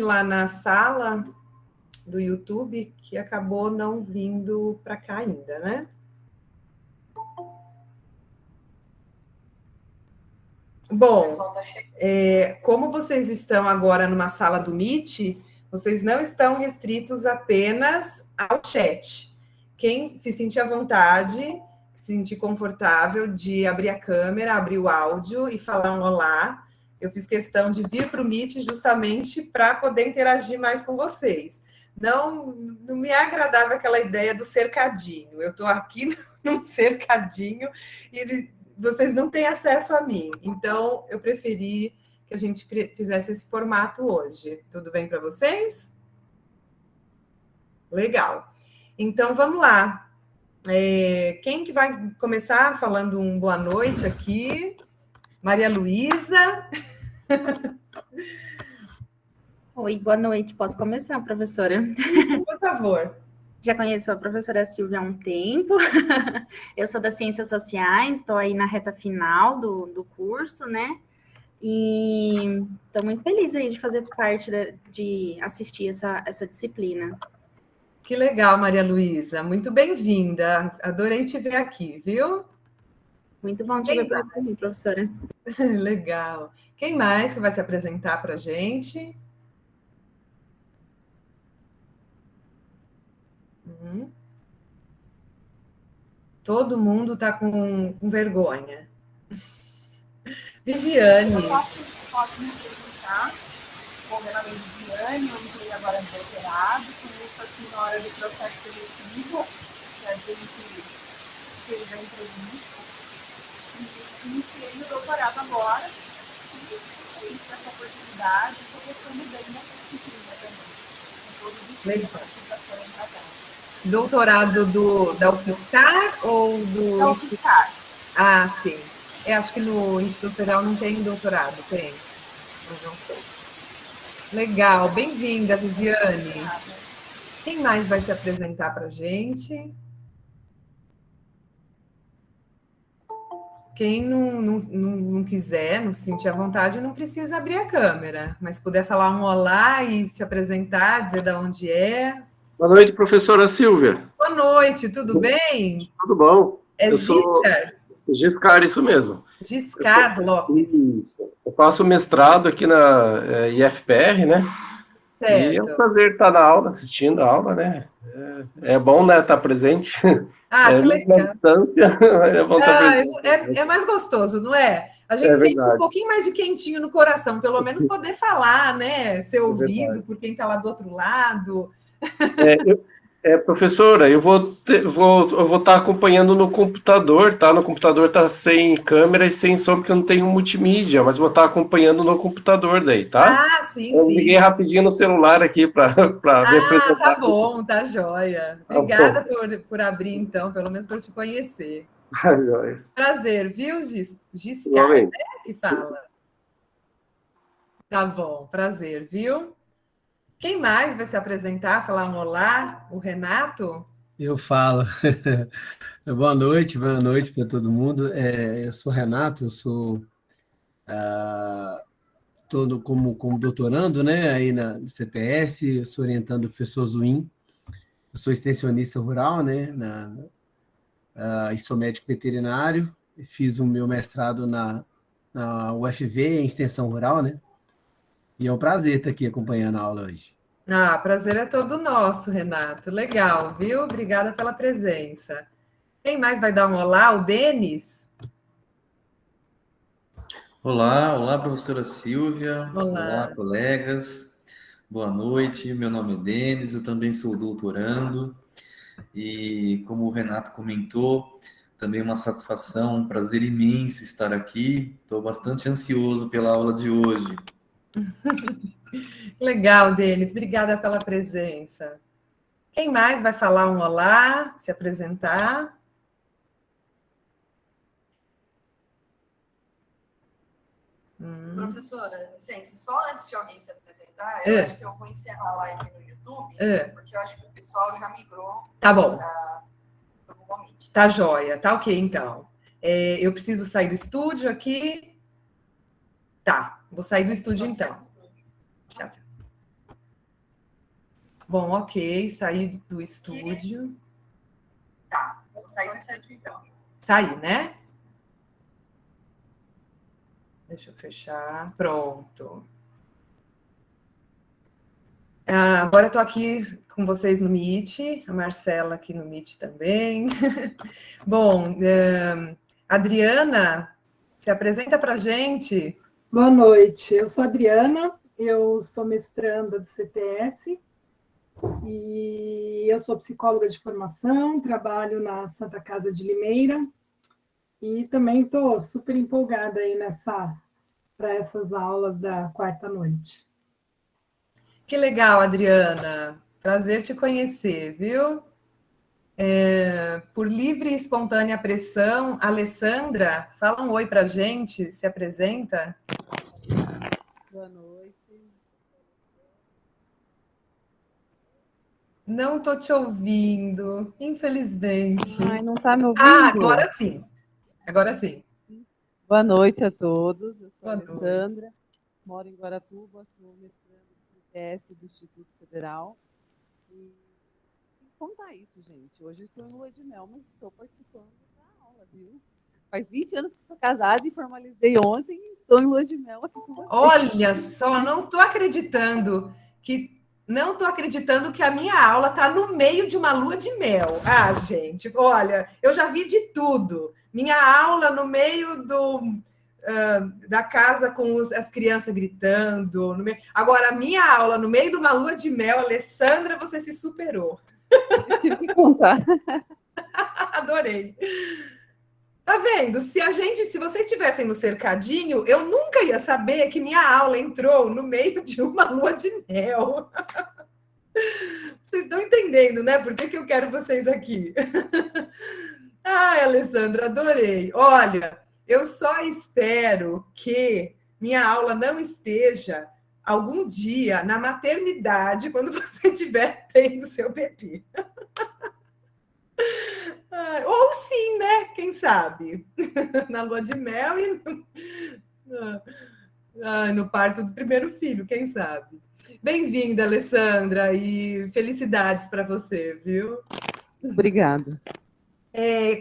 lá na sala do YouTube que acabou não vindo para cá ainda, né? Bom, como vocês estão agora numa sala do Meet, vocês não estão restritos apenas ao chat. Quem se sentir à vontade, se sentir confortável de abrir a câmera, abrir o áudio e falar um olá. Eu fiz questão de vir para o Meet justamente para poder interagir mais com vocês. Não me agradava aquela ideia do cercadinho. Eu estou aqui num cercadinho e vocês não têm acesso a mim. Então, eu preferi que a gente fizesse esse formato hoje. Tudo bem para vocês? Legal. Então, vamos lá. Quem que vai começar falando um boa noite aqui? Maria Luísa. Oi, boa noite. Posso começar, professora? Isso, por favor. Já conheço a professora Silvia há um tempo. Eu sou das Ciências Sociais, estou aí na reta final do curso, né? E estou muito feliz aí de fazer parte de assistir essa disciplina. Que legal, Maria Luísa. Muito bem-vinda. Adorei te ver aqui, viu? Muito bom te ver por aqui, professora. Legal. Quem mais que vai se apresentar para a gente? Todo mundo está com vergonha. Viviane. Eu posso me apresentar. Bom, meu nome é Viviane, eu entrei agora no doutorado, conheço aqui na hora do processo seletivo, que a gente fez a entrevista, e iniciei no doutorado agora, e é isso, essa oportunidade, estou gostando bem dessa disciplina também, com todos os temas que já foram tratados. Doutorado da UFSCar ou do... Da UFSCar. Ah, sim. Acho que no Instituto Federal não tem doutorado, tem. Mas não sei. Legal, bem-vinda, Viviane. Quem mais vai se apresentar para a gente? Quem não quiser, não se sentir à vontade, não precisa abrir a câmera, mas puder falar um olá e se apresentar, dizer de onde é. Boa noite, professora Silvia. Boa noite, tudo bem? Tudo bom? Eu Giscar? Giscar, isso mesmo. Giscar Lopes. Isso. Eu faço mestrado aqui na IFPR, né? Certo. E é um prazer estar na aula, assistindo a aula, né? É bom, né, estar presente. Que legal. Na distância, é bom estar presente. É mais gostoso, não é? A gente sente um pouquinho mais de quentinho no coração, pelo menos poder falar, né? Ser ouvido por quem está lá do outro lado. Professora, eu vou estar acompanhando no computador, tá? No computador tá sem câmera e sem som, porque eu não tenho multimídia, mas vou estar acompanhando no computador daí, tá? Sim, eu liguei rapidinho no celular aqui para me apresentar. Tá bom, tá joia. Obrigada por abrir, então, pelo menos para te conhecer. Joia. Prazer, viu, Giscar, né, que fala. Tá bom, prazer, viu? Quem mais vai se apresentar, falar um olá? O Renato? Eu falo. Boa noite para todo mundo. Eu sou Renato, eu sou como doutorando, né, aí na CPS, eu sou orientando o professor Zuim, eu sou extensionista rural, né, e sou médico veterinário, fiz o meu mestrado na UFV, em extensão rural, né, e é um prazer estar aqui acompanhando a aula hoje. Prazer é todo nosso, Renato. Legal, viu? Obrigada pela presença. Quem mais vai dar um olá? O Denis? Olá, professora Silvia. Olá, colegas. Boa noite, meu nome é Denis, eu também sou doutorando. E como o Renato comentou, também uma satisfação, um prazer imenso estar aqui. Estou bastante ansioso pela aula de hoje. Legal, Denis. Obrigada pela presença. Quem mais vai falar um olá, se apresentar? Professora, licença, só antes de alguém se apresentar, eu acho que eu vou encerrar a live no YouTube, porque eu acho que o pessoal já migrou. Tá bom. Para o Google Meet. Tá joia, tá ok, então. Eu preciso sair do estúdio aqui. Tá, vou sair do estúdio, então. Tchau, tchau. Bom, ok, saí do estúdio. Tá, vou sair do estúdio então. Saí, né? Deixa eu fechar. Pronto. Agora eu estou aqui com vocês no Meet, a Marcela aqui no Meet também. Bom, Adriana, se apresenta para a gente. Boa noite, eu sou a Adriana, eu sou mestranda do CTS e eu sou psicóloga de formação, trabalho na Santa Casa de Limeira e também estou super empolgada aí para essas aulas da quarta noite. Que legal, Adriana. Prazer te conhecer, viu? Por livre e espontânea pressão, Alessandra, fala um oi para a gente, se apresenta. Boa noite. Não estou te ouvindo, infelizmente. Ai, não está me ouvindo? Agora sim. Agora sim. Boa noite a todos. Eu sou a Boa Alessandra, moro em Guaratuba, sou mestranda do CTS do Instituto Federal. E contar isso, gente. Hoje eu estou em lua de mel, mas estou participando da aula, viu? Faz 20 anos que sou casada e formalizei ontem e estou em lua de mel aqui com vocês. Olha só, não estou acreditando que a minha aula está no meio de uma lua de mel. Ah, gente, olha, eu já vi de tudo. Minha aula no meio da casa com as crianças gritando. Agora, a minha aula no meio de uma lua de mel, Alessandra, você se superou. Eu tive que contar. Adorei. Tá vendo? Se vocês estivessem no cercadinho, eu nunca ia saber que minha aula entrou no meio de uma lua de mel. Vocês estão entendendo, né? Por que eu quero vocês aqui? Ai, Alessandra, adorei. Olha, eu só espero que minha aula não esteja algum dia na maternidade, quando você estiver tendo seu bebê. Ou sim, né? Quem sabe? Na lua de mel e no parto do primeiro filho, quem sabe? Bem-vinda, Alessandra, e felicidades para você, viu? Obrigada.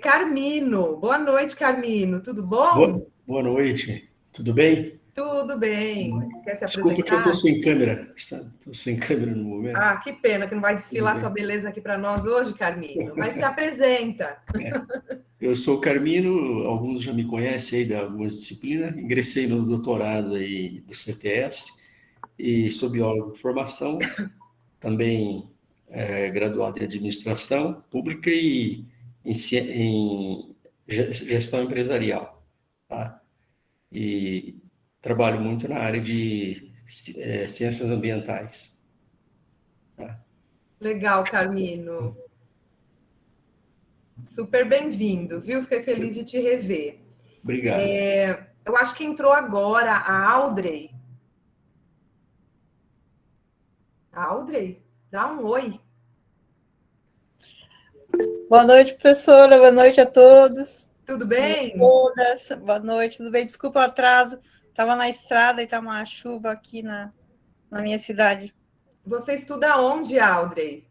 Carmino, boa noite, Carmino, tudo bom? Boa noite, tudo bem? Tudo bem. Quer se apresentar? Desculpa que eu estou sem câmera. Estou sem câmera no momento. Ah, que pena que não vai desfilar sua beleza aqui para nós hoje, Carmino. Mas se apresenta. Eu sou o Carmino, alguns já me conhecem aí de algumas disciplinas. Ingressei no doutorado aí do CTS e sou biólogo de formação, também graduado em administração pública e em gestão empresarial. Tá? E trabalho muito na área de ciências ambientais. Tá? Legal, Carmino. Super bem-vindo, viu? Fiquei feliz de te rever. Obrigado. Eu acho que entrou agora a Audrey. Audrey, dá um oi. Boa noite, professora. Boa noite a todos. Tudo bem? Todas. Boa noite, tudo bem? Desculpa o atraso. Estava na estrada e está uma chuva aqui na minha cidade. Você estuda onde, Audrey?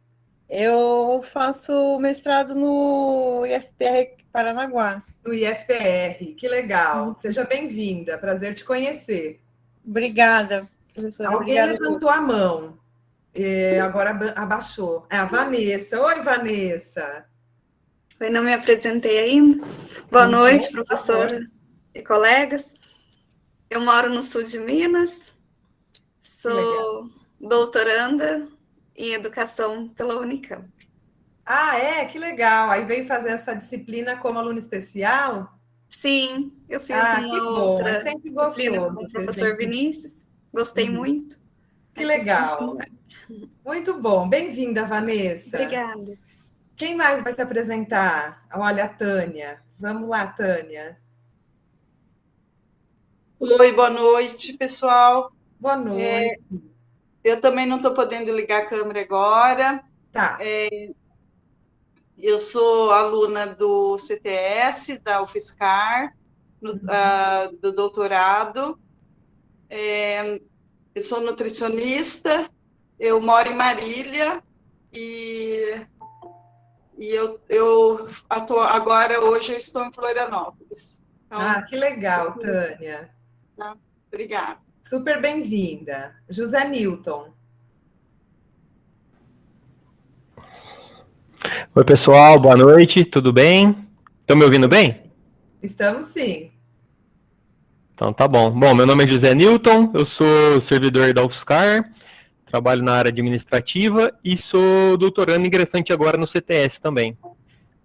Eu faço mestrado no IFPR Paranaguá. No IFPR, que legal. Seja bem-vinda, prazer te conhecer. Obrigada, professora. Alguém levantou a mão, agora abaixou. É a Vanessa. Oi, Vanessa. Eu não me apresentei ainda. Boa noite, professora e colegas. Eu moro no sul de Minas, sou doutoranda em educação pela Unicamp. Ah, que legal. Aí veio fazer essa disciplina como aluna especial? Sim, eu fiz uma outra disciplina com o professor Vinícius. Gostei muito. Que legal. Muito bom. Bem-vinda, Vanessa. Obrigada. Quem mais vai se apresentar? Olha, a Tânia. Vamos lá, Tânia. Oi, boa noite, pessoal. Boa noite. Eu também não estou podendo ligar a câmera agora. Tá. Eu sou aluna do CTS, da UFSCar, do doutorado. Eu sou nutricionista, eu moro em Marília, E hoje eu estou em Florianópolis. Então, Que legal, Tânia. Obrigada. Super bem-vinda. José Newton. Oi, pessoal, boa noite, tudo bem? Estão me ouvindo bem? Estamos sim. Então tá bom. Bom, meu nome é José Newton, eu sou servidor da UFSCar, trabalho na área administrativa e sou doutorando ingressante agora no CTS também.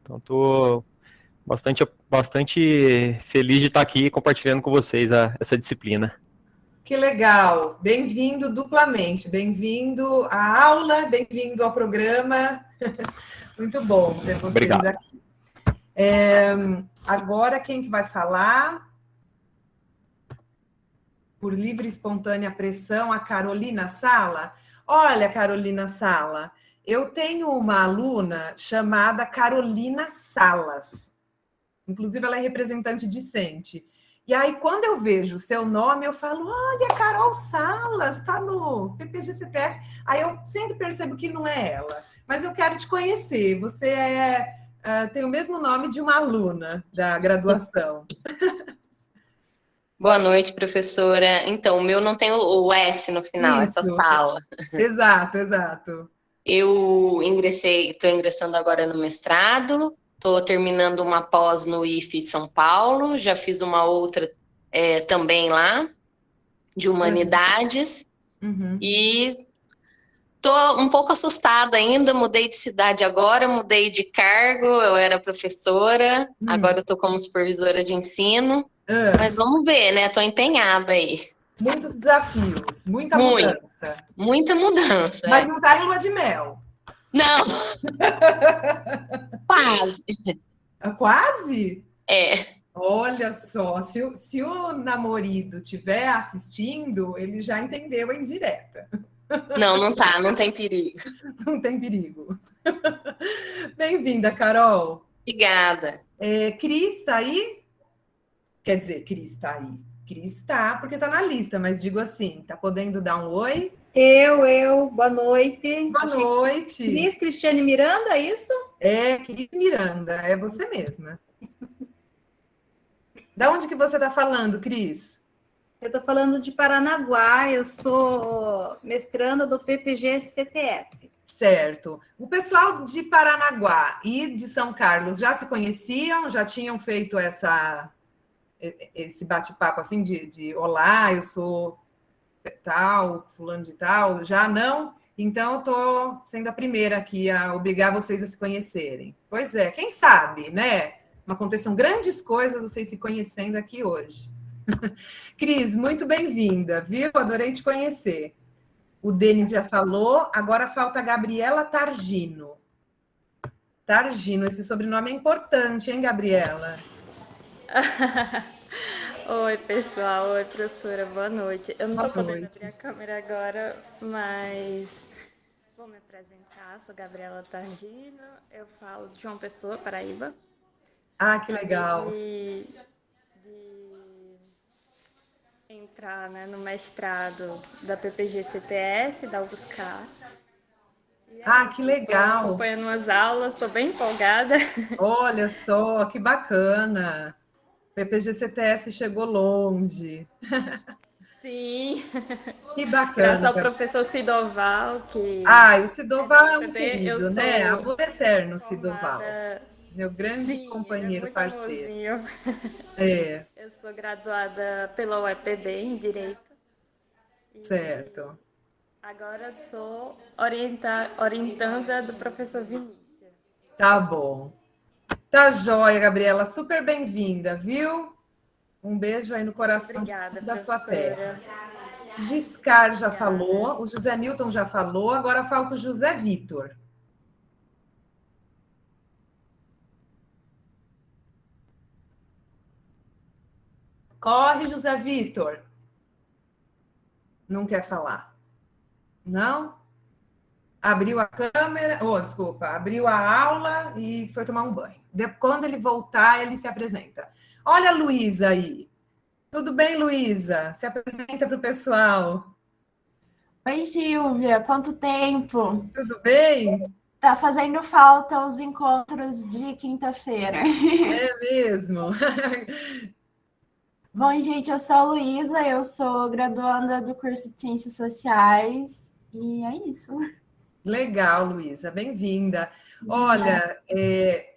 Então estou bastante feliz de estar aqui compartilhando com vocês essa disciplina. Que legal. Bem-vindo duplamente. Bem-vindo à aula, bem-vindo ao programa. Muito bom ter vocês Obrigado. aqui. Agora, quem que vai falar? Por livre e espontânea pressão, a Carolina Sala. Olha, Carolina Sala, eu tenho uma aluna chamada Carolina Salas. Inclusive, ela é representante discente. E aí, quando eu vejo o seu nome, eu falo, olha, Carol Salas, está no PPG-CTS. Aí eu sempre percebo que não é ela. Mas eu quero te conhecer. Você tem o mesmo nome de uma aluna da graduação. Boa noite, professora. Então, o meu não tem o S no final, Isso. essa sala. Exato, exato. Eu estou ingressando agora no mestrado, estou terminando uma pós no IFE São Paulo, já fiz uma outra também lá, de humanidades, e estou um pouco assustada ainda, mudei de cidade agora, mudei de cargo, eu era professora, agora eu estou como supervisora de ensino, mas vamos ver, né? Estou empenhada aí. Muitos desafios, muita mudança. Muita mudança. Mas não está em lua de mel. Não. Quase. Quase? É. Olha só, se o namorado estiver assistindo, ele já entendeu a indireta. Não tem perigo. Não tem perigo. Bem-vinda, Carol. Obrigada. Cris está aí? Quer dizer, Cris está aí. Cris está, porque está na lista, mas digo assim, está podendo dar um oi? Boa noite. Boa noite. Cris Cristiane Miranda, é isso? É, Cris Miranda, é você mesma. Da onde que você está falando, Cris? Eu estou falando de Paranaguá, eu sou mestranda do PPG-CTS. Certo. O pessoal de Paranaguá e de São Carlos já se conheciam? Já tinham feito esse bate-papo assim de olá, eu sou tal, fulano de tal? Já não? Então, eu estou sendo a primeira aqui a obrigar vocês a se conhecerem. Pois é, quem sabe, né? Aconteçam grandes coisas vocês se conhecendo aqui hoje. Cris, muito bem-vinda, viu? Adorei te conhecer. O Denis já falou, agora falta a Gabriela Targino. Targino, esse sobrenome é importante, hein, Gabriela? Oi, pessoal. Oi, professora. Boa noite. Eu não estou podendo abrir a câmera agora, mas vou me apresentar. Sou Gabriela Targino. Eu falo de João Pessoa, Paraíba. Que legal. De entrar, né, no mestrado da PPG-CTS, da UFSCar. Que legal. Estou acompanhando umas aulas, estou bem empolgada. Olha só, que bacana. PPG-CTS chegou longe. Sim. Que bacana. Graças ao professor Sidoval, que... o Sidoval é um querido, né? Amor eterno, Sidoval. Meu grande companheiro, parceiro. Eu sou graduada pela UEPB em Direito. Certo. Agora sou orientanda do professor Vinícius. Tá bom. Tá joia, Gabriela. Super bem-vinda, viu? Um beijo aí no coração. Obrigada, da sua professora. terra. Giscar já falou, o José Newton já falou, agora falta o José Vitor. Corre, José Vitor. Não quer falar? Não? Abriu a câmera, abriu a aula e foi tomar um banho. Quando ele voltar, ele se apresenta. Olha a Luísa aí. Tudo bem, Luísa? Se apresenta para o pessoal. Oi, Silvia. Quanto tempo? Tudo bem? Tá fazendo falta os encontros de quinta-feira. É mesmo? Bom, gente, eu sou a Luísa, eu sou graduanda do curso de Ciências Sociais, e é isso. Legal, Luísa, bem-vinda. Olha,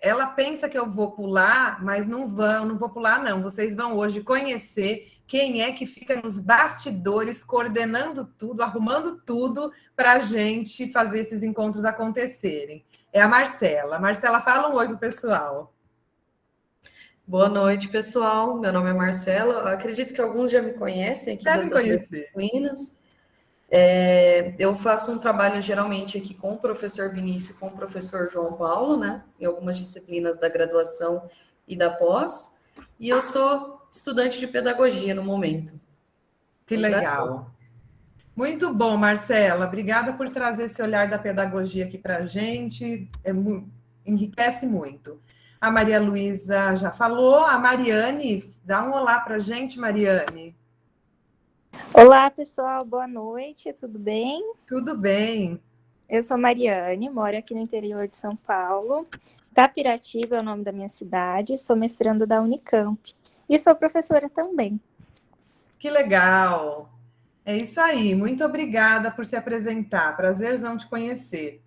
ela pensa que eu vou pular, mas não vou pular, não. Vocês vão hoje conhecer quem é que fica nos bastidores, coordenando tudo, arrumando tudo para a gente fazer esses encontros acontecerem. É a Marcela. Marcela, fala um oi para o pessoal. Boa noite, pessoal. Meu nome é Marcela. Eu acredito que alguns já me conhecem aqui das outras disciplinas. Eu faço um trabalho geralmente aqui com o professor Vinícius e com o professor João Paulo, né? Em algumas disciplinas da graduação e da pós. E eu sou estudante de pedagogia no momento. Que legal. Muito bom, Marcela. Obrigada por trazer esse olhar da pedagogia aqui para a gente. Enriquece muito. A Maria Luísa já falou. A Mariane, dá um olá para a gente, Mariane. Olá, pessoal. Boa noite. Tudo bem? Tudo bem. Eu sou Mariane, moro aqui no interior de São Paulo. Tapiratiba é o nome da minha cidade. Sou mestranda da Unicamp. E sou professora também. Que legal. É isso aí. Muito obrigada por se apresentar. Prazerzão te conhecer.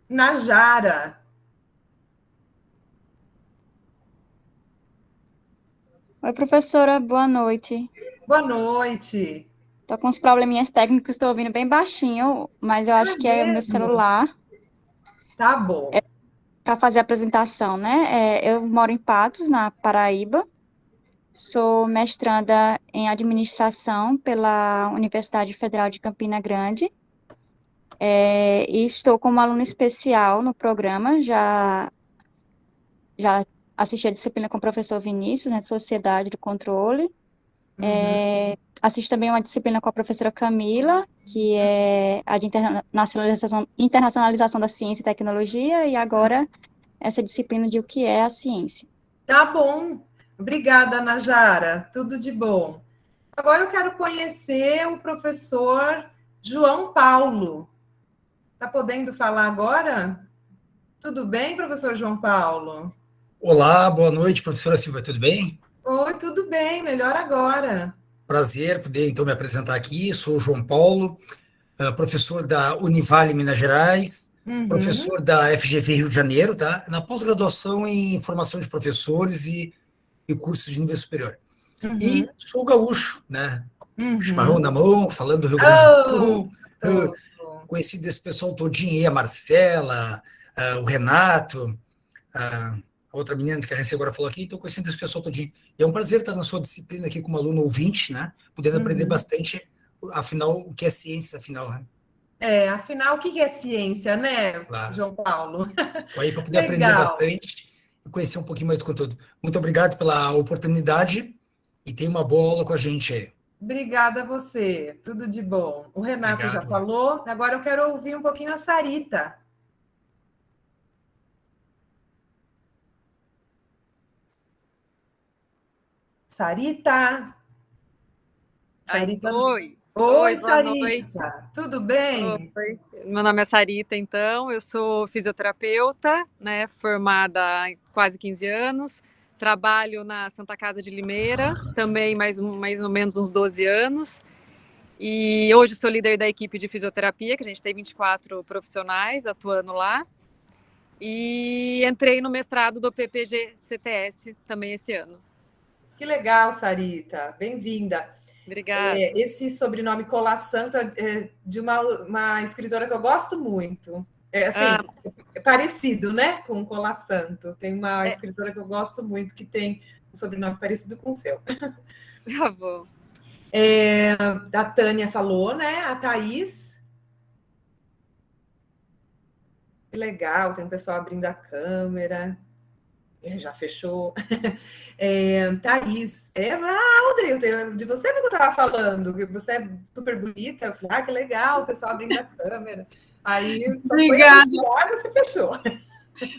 Najara. Oi, professora. Boa noite. Boa noite. Tô com uns probleminhas técnicos, estou ouvindo bem baixinho, mas eu acho que é o meu celular. Tá bom. Para fazer a apresentação, né? Eu moro em Patos, na Paraíba. Sou mestranda em administração pela Universidade Federal de Campina Grande. E estou como aluna especial no programa. Já assisti a disciplina com o professor Vinícius, né, de Sociedade do Controle. Assisti também uma disciplina com a professora Camila, que é a de internacionalização da ciência e tecnologia, e agora essa disciplina de o que é a ciência. Tá bom. Obrigada, Najara. Tudo de bom. Agora eu quero conhecer o professor João Paulo. Tá podendo falar agora? Tudo bem, professor João Paulo? Olá, boa noite, professora Silvia, tudo bem? Oi, tudo bem, melhor agora. Prazer poder, então, me apresentar aqui. Sou o João Paulo, professor da Univale, Minas Gerais, professor da FGV Rio de Janeiro, tá? Na pós-graduação em formação de professores e cursos de nível superior. E sou gaúcho, né? Chimarrão na mão, falando do Rio Grande do Sul. Conheci desse pessoal todinho aí, a Marcela, o Renato, a outra menina que a Rense agora falou aqui, estou conhecendo esse pessoal todinho. E é um prazer estar na sua disciplina aqui como aluno ouvinte, né? Podendo aprender bastante, afinal, o que é ciência, afinal, né? Afinal, o que é ciência, né, claro. João Paulo? Aí para poder aprender bastante e conhecer um pouquinho mais do conteúdo. Muito obrigado pela oportunidade e tenha uma boa aula com a gente aí. Obrigada a você, tudo de bom. O Renato já falou, agora eu quero ouvir um pouquinho a Sarita. Sarita. Sarita. Oi. Oi, Sarita. Noite. Tudo bem? Oi. Meu nome é Sarita, então, eu sou fisioterapeuta, né, formada há quase 15 anos, trabalho na Santa Casa de Limeira, também mais ou menos uns 12 anos, e hoje sou líder da equipe de fisioterapia, que a gente tem 24 profissionais atuando lá, e entrei no mestrado do PPG-CTS também esse ano. Que legal, Sarita, bem-vinda. Obrigada. Esse sobrenome Cola Santo é de uma escritora que eu gosto muito. É parecido, né, com Cola Santo. Tem uma escritora que eu gosto muito que tem um sobrenome parecido com o seu. Tá bom. A Tânia falou, né? A Thaís. Que legal, tem um pessoal abrindo a câmera. Já fechou. Thaís. Audrey, de você que eu estava falando, que você é super bonita. Eu falei, que legal, o pessoal abrindo a câmera. Aí só Obrigada. Foi você fechou.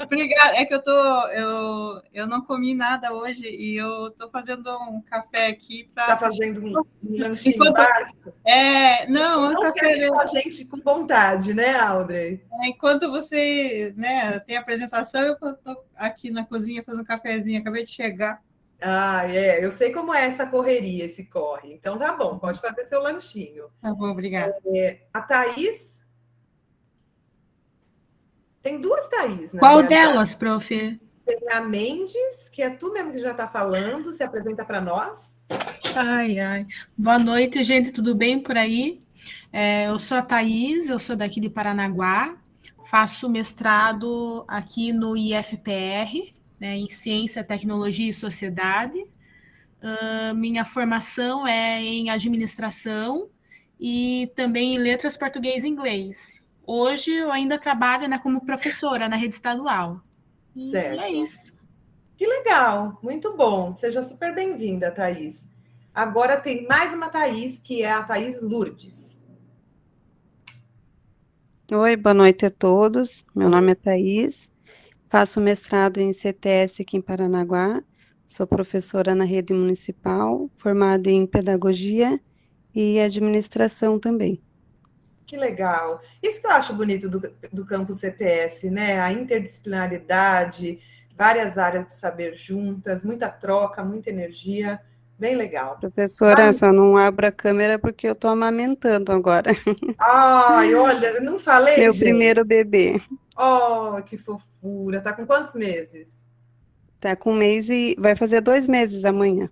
Obrigada. É que eu não comi nada hoje e eu estou fazendo um café aqui para. Está fazendo um lanchinho básico? Não, um café. Quer deixar a gente com vontade, né, Audrey? Enquanto você, né, tem a apresentação, eu estou aqui na cozinha fazendo um cafezinho. Acabei de chegar. Eu sei como é essa correria, esse corre. Então tá bom, pode fazer seu lanchinho. Tá bom, obrigada. A Thaís. Tem duas Thaís, né? Qual delas, prof? Tem a Mendes, que é tu mesmo que já está falando, se apresenta para nós. Boa noite, gente, tudo bem por aí? Eu sou a Thaís, eu sou daqui de Paranaguá, faço mestrado aqui no IFPR, né, em Ciência, Tecnologia e Sociedade. Minha formação é em administração e também em letras português e inglês. Hoje eu ainda trabalho, né, como professora na rede estadual. Certo. E é isso. Que legal, muito bom. Seja super bem-vinda, Thaís. Agora tem mais uma Thaís, que é a Thaís Lourdes. Oi, boa noite a todos. Meu nome é Thaís, faço mestrado em CTS aqui em Paranaguá, sou professora na rede municipal, formada em pedagogia e administração também. Que legal. Isso que eu acho bonito do campus CTS, né? A interdisciplinaridade, várias áreas de saber juntas, muita troca, muita energia, bem legal. Professora, só não abro a câmera porque eu estou amamentando agora. Ai, olha, não falei, Meu gente? primeiro bebê. Oh, que fofura. Tá com quantos meses? Tá com 1 mês e vai fazer 2 meses amanhã.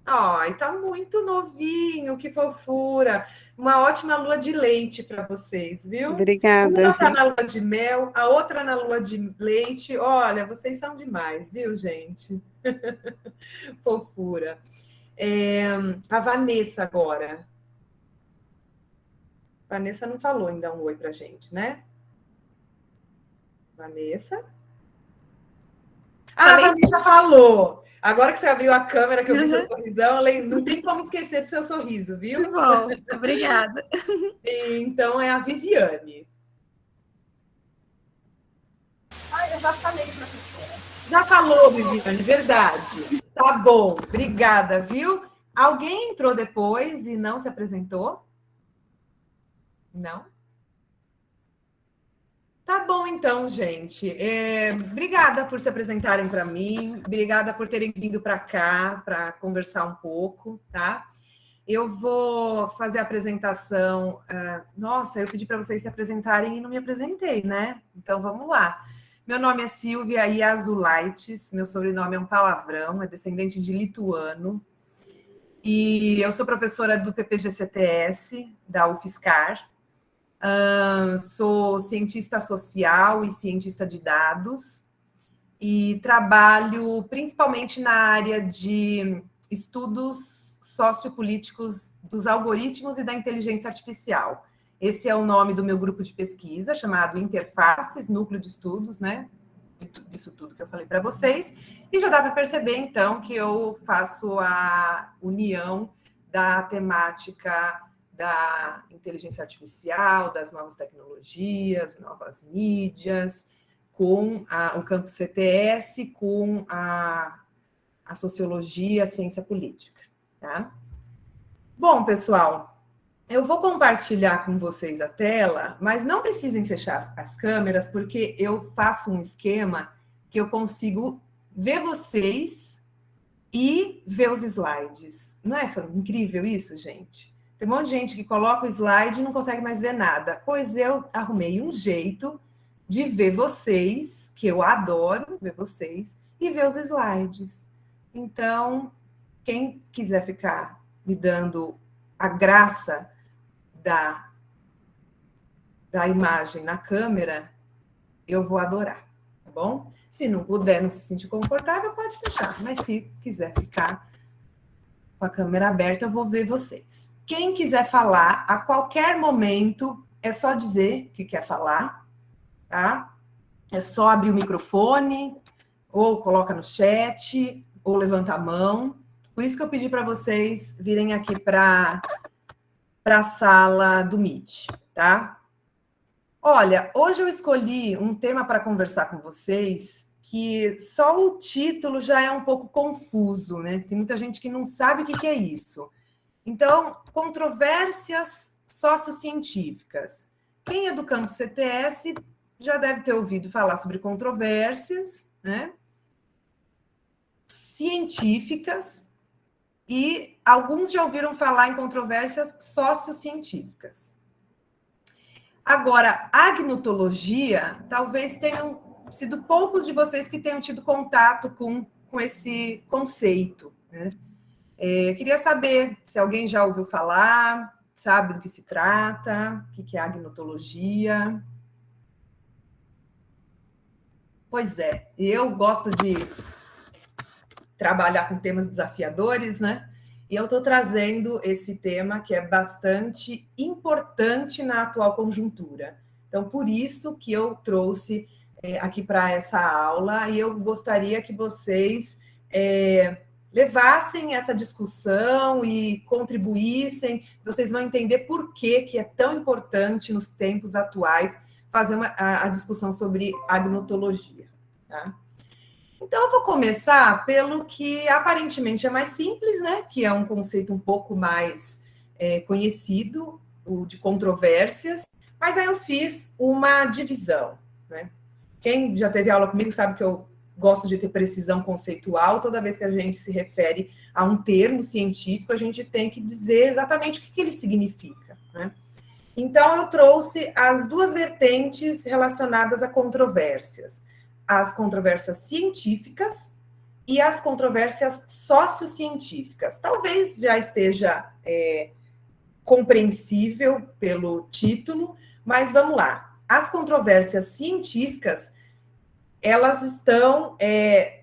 Ai, tá muito novinho, que fofura. Uma ótima lua de leite para vocês, viu? Obrigada. Uma tá na lua de mel, a outra na lua de leite. Olha, vocês são demais, viu, gente? Fofura. A Vanessa agora. Vanessa não falou ainda um oi pra gente, né? Vanessa? A Vanessa falou. Agora que você abriu a câmera, que eu vi seu sorrisão, não tem como esquecer do seu sorriso, viu? Que bom, obrigada. Então, é a Viviane. Eu já falei, professora. Já falou, Viviane, verdade. Tá bom, obrigada, viu? Alguém entrou depois e não se apresentou? Não? Tá bom, então, gente. Obrigada por se apresentarem para mim, obrigada por terem vindo para cá para conversar um pouco, tá? Eu vou fazer a apresentação. Nossa, eu pedi para vocês se apresentarem e não me apresentei, né? Então, vamos lá. Meu nome é Silvia Iazulaitis, meu sobrenome é um palavrão, é descendente de lituano. E eu sou professora do PPG-CTS, da UFSCar. Sou cientista social e cientista de dados e trabalho principalmente na área de estudos sociopolíticos dos algoritmos e da inteligência artificial. Esse é o nome do meu grupo de pesquisa, chamado Interfaces, Núcleo de Estudos, né? Disso tudo que eu falei para vocês. E já dá para perceber, então, que eu faço a união da temática da inteligência artificial, das novas tecnologias, novas mídias, com o campus CTS, com a sociologia, a ciência política, tá? Bom, pessoal, eu vou compartilhar com vocês a tela, mas não precisem fechar as câmeras, porque eu faço um esquema que eu consigo ver vocês e ver os slides. Não é incrível isso, gente? Tem um monte de gente que coloca o slide e não consegue mais ver nada. Pois eu arrumei um jeito de ver vocês, que eu adoro ver vocês, e ver os slides. Então, quem quiser ficar me dando a graça da imagem na câmera, eu vou adorar, tá bom? Se não puder, não se sentir confortável, pode fechar. Mas se quiser ficar com a câmera aberta, eu vou ver vocês. Quem quiser falar, a qualquer momento, é só dizer que quer falar, tá? É só abrir o microfone, ou coloca no chat, ou levanta a mão. Por isso que eu pedi para vocês virem aqui para a sala do Meet, tá? Olha, hoje eu escolhi um tema para conversar com vocês que só o título já é um pouco confuso, né? Tem muita gente que não sabe o que é isso. Então, controvérsias sociocientíficas. Quem é do campo CTS já deve ter ouvido falar sobre controvérsias, né? Científicas, e alguns já ouviram falar em controvérsias sociocientíficas. Agora, a agnotologia, talvez tenham sido poucos de vocês que tenham tido contato com esse conceito, né? Queria saber se alguém já ouviu falar, sabe do que se trata, o que é agnotologia. Pois é, eu gosto de trabalhar com temas desafiadores, né? E eu estou trazendo esse tema que é bastante importante na atual conjuntura. Então, por isso que eu trouxe aqui para essa aula, e eu gostaria que vocês levassem essa discussão e contribuíssem. Vocês vão entender por que é tão importante nos tempos atuais fazer a discussão sobre agnotologia, tá? Então, eu vou começar pelo que aparentemente é mais simples, né? Que é um conceito um pouco mais conhecido, o de controvérsias, mas aí eu fiz uma divisão, né? Quem já teve aula comigo sabe que eu gosto de ter precisão conceitual. Toda vez que a gente se refere a um termo científico, a gente tem que dizer exatamente o que ele significa, né? Então, eu trouxe as duas vertentes relacionadas a controvérsias: as controvérsias científicas e as controvérsias sociocientíficas. Talvez já esteja compreensível pelo título, mas vamos lá. As controvérsias científicas, elas estão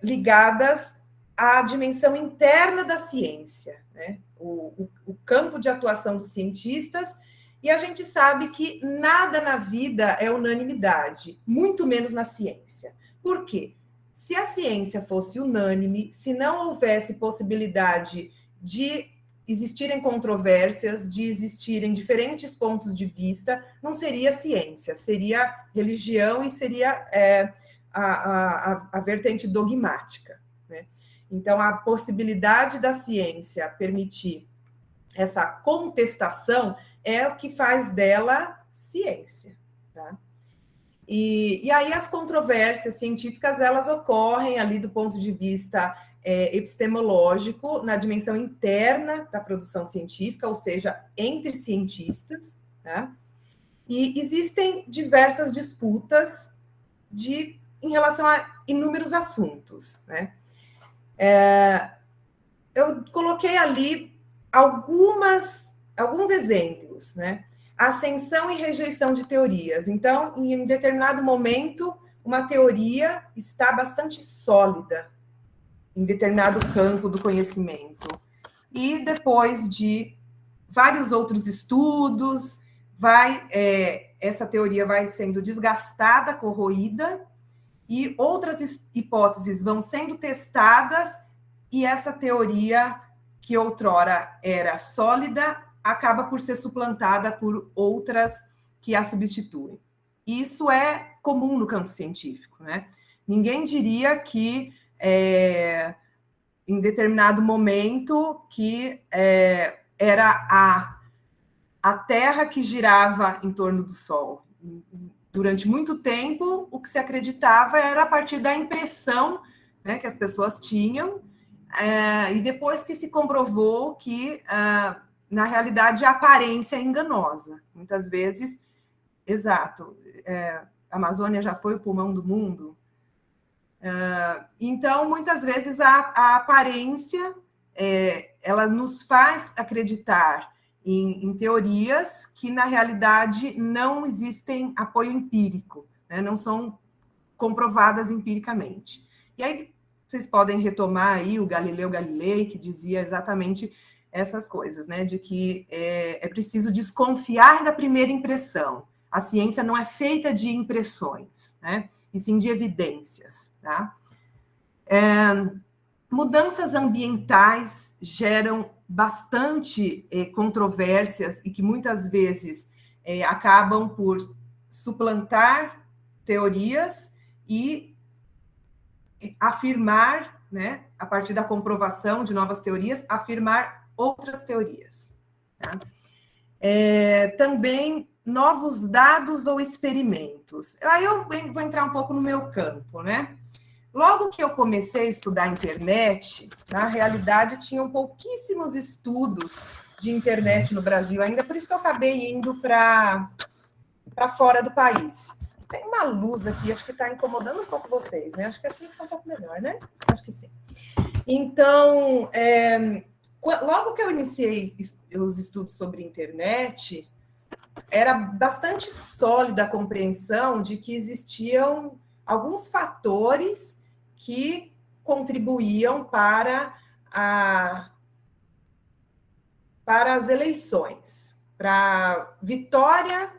ligadas à dimensão interna da ciência, né? O campo de atuação dos cientistas, e a gente sabe que nada na vida é unanimidade, muito menos na ciência. Por quê? Se a ciência fosse unânime, se não houvesse possibilidade de existirem controvérsias, de existirem diferentes pontos de vista, não seria ciência, seria religião e seria a vertente dogmática, né? Então, a possibilidade da ciência permitir essa contestação é o que faz dela ciência, tá? E aí as controvérsias científicas, elas ocorrem ali do ponto de vista epistemológico, na dimensão interna da produção científica, ou seja, entre cientistas, tá? E existem diversas disputas em relação a inúmeros assuntos, né? Eu coloquei ali alguns exemplos, né? Ascensão e rejeição de teorias. Então, em determinado momento, uma teoria está bastante sólida em determinado campo do conhecimento. E depois de vários outros estudos, essa teoria vai sendo desgastada, corroída, e outras hipóteses vão sendo testadas, e essa teoria, que outrora era sólida, acaba por ser suplantada por outras que a substituem. Isso é comum no campo científico, né? Ninguém diria que, em determinado momento, que era a Terra que girava em torno do Sol. Durante muito tempo, o que se acreditava era a partir da impressão, né, que as pessoas tinham, e depois que se comprovou que na realidade, a aparência é enganosa. Muitas vezes, exato, a Amazônia já foi o pulmão do mundo. Então, muitas vezes, a aparência, ela nos faz acreditar em teorias que, na realidade, não existem apoio empírico, né? Não são comprovadas empiricamente. E aí, vocês podem retomar aí o Galileu Galilei, que dizia exatamente essas coisas, né? De que é preciso desconfiar da primeira impressão. A ciência não é feita de impressões, né? E sim de evidências, tá? Mudanças ambientais geram bastante controvérsias e que muitas vezes acabam por suplantar teorias e afirmar, né, a partir da comprovação de novas teorias, afirmar outras teorias. Tá? Também novos dados ou experimentos. Aí eu vou entrar um pouco no meu campo, né? Logo que eu comecei a estudar internet, na realidade tinham pouquíssimos estudos de internet no Brasil, ainda por isso que eu acabei indo para fora do país. Tem uma luz aqui, acho que está incomodando um pouco vocês, né? Acho que assim fica um pouco melhor, né? Acho que sim. Então, logo que eu iniciei os estudos sobre internet, era bastante sólida a compreensão de que existiam alguns fatores que contribuíam para as eleições, para a vitória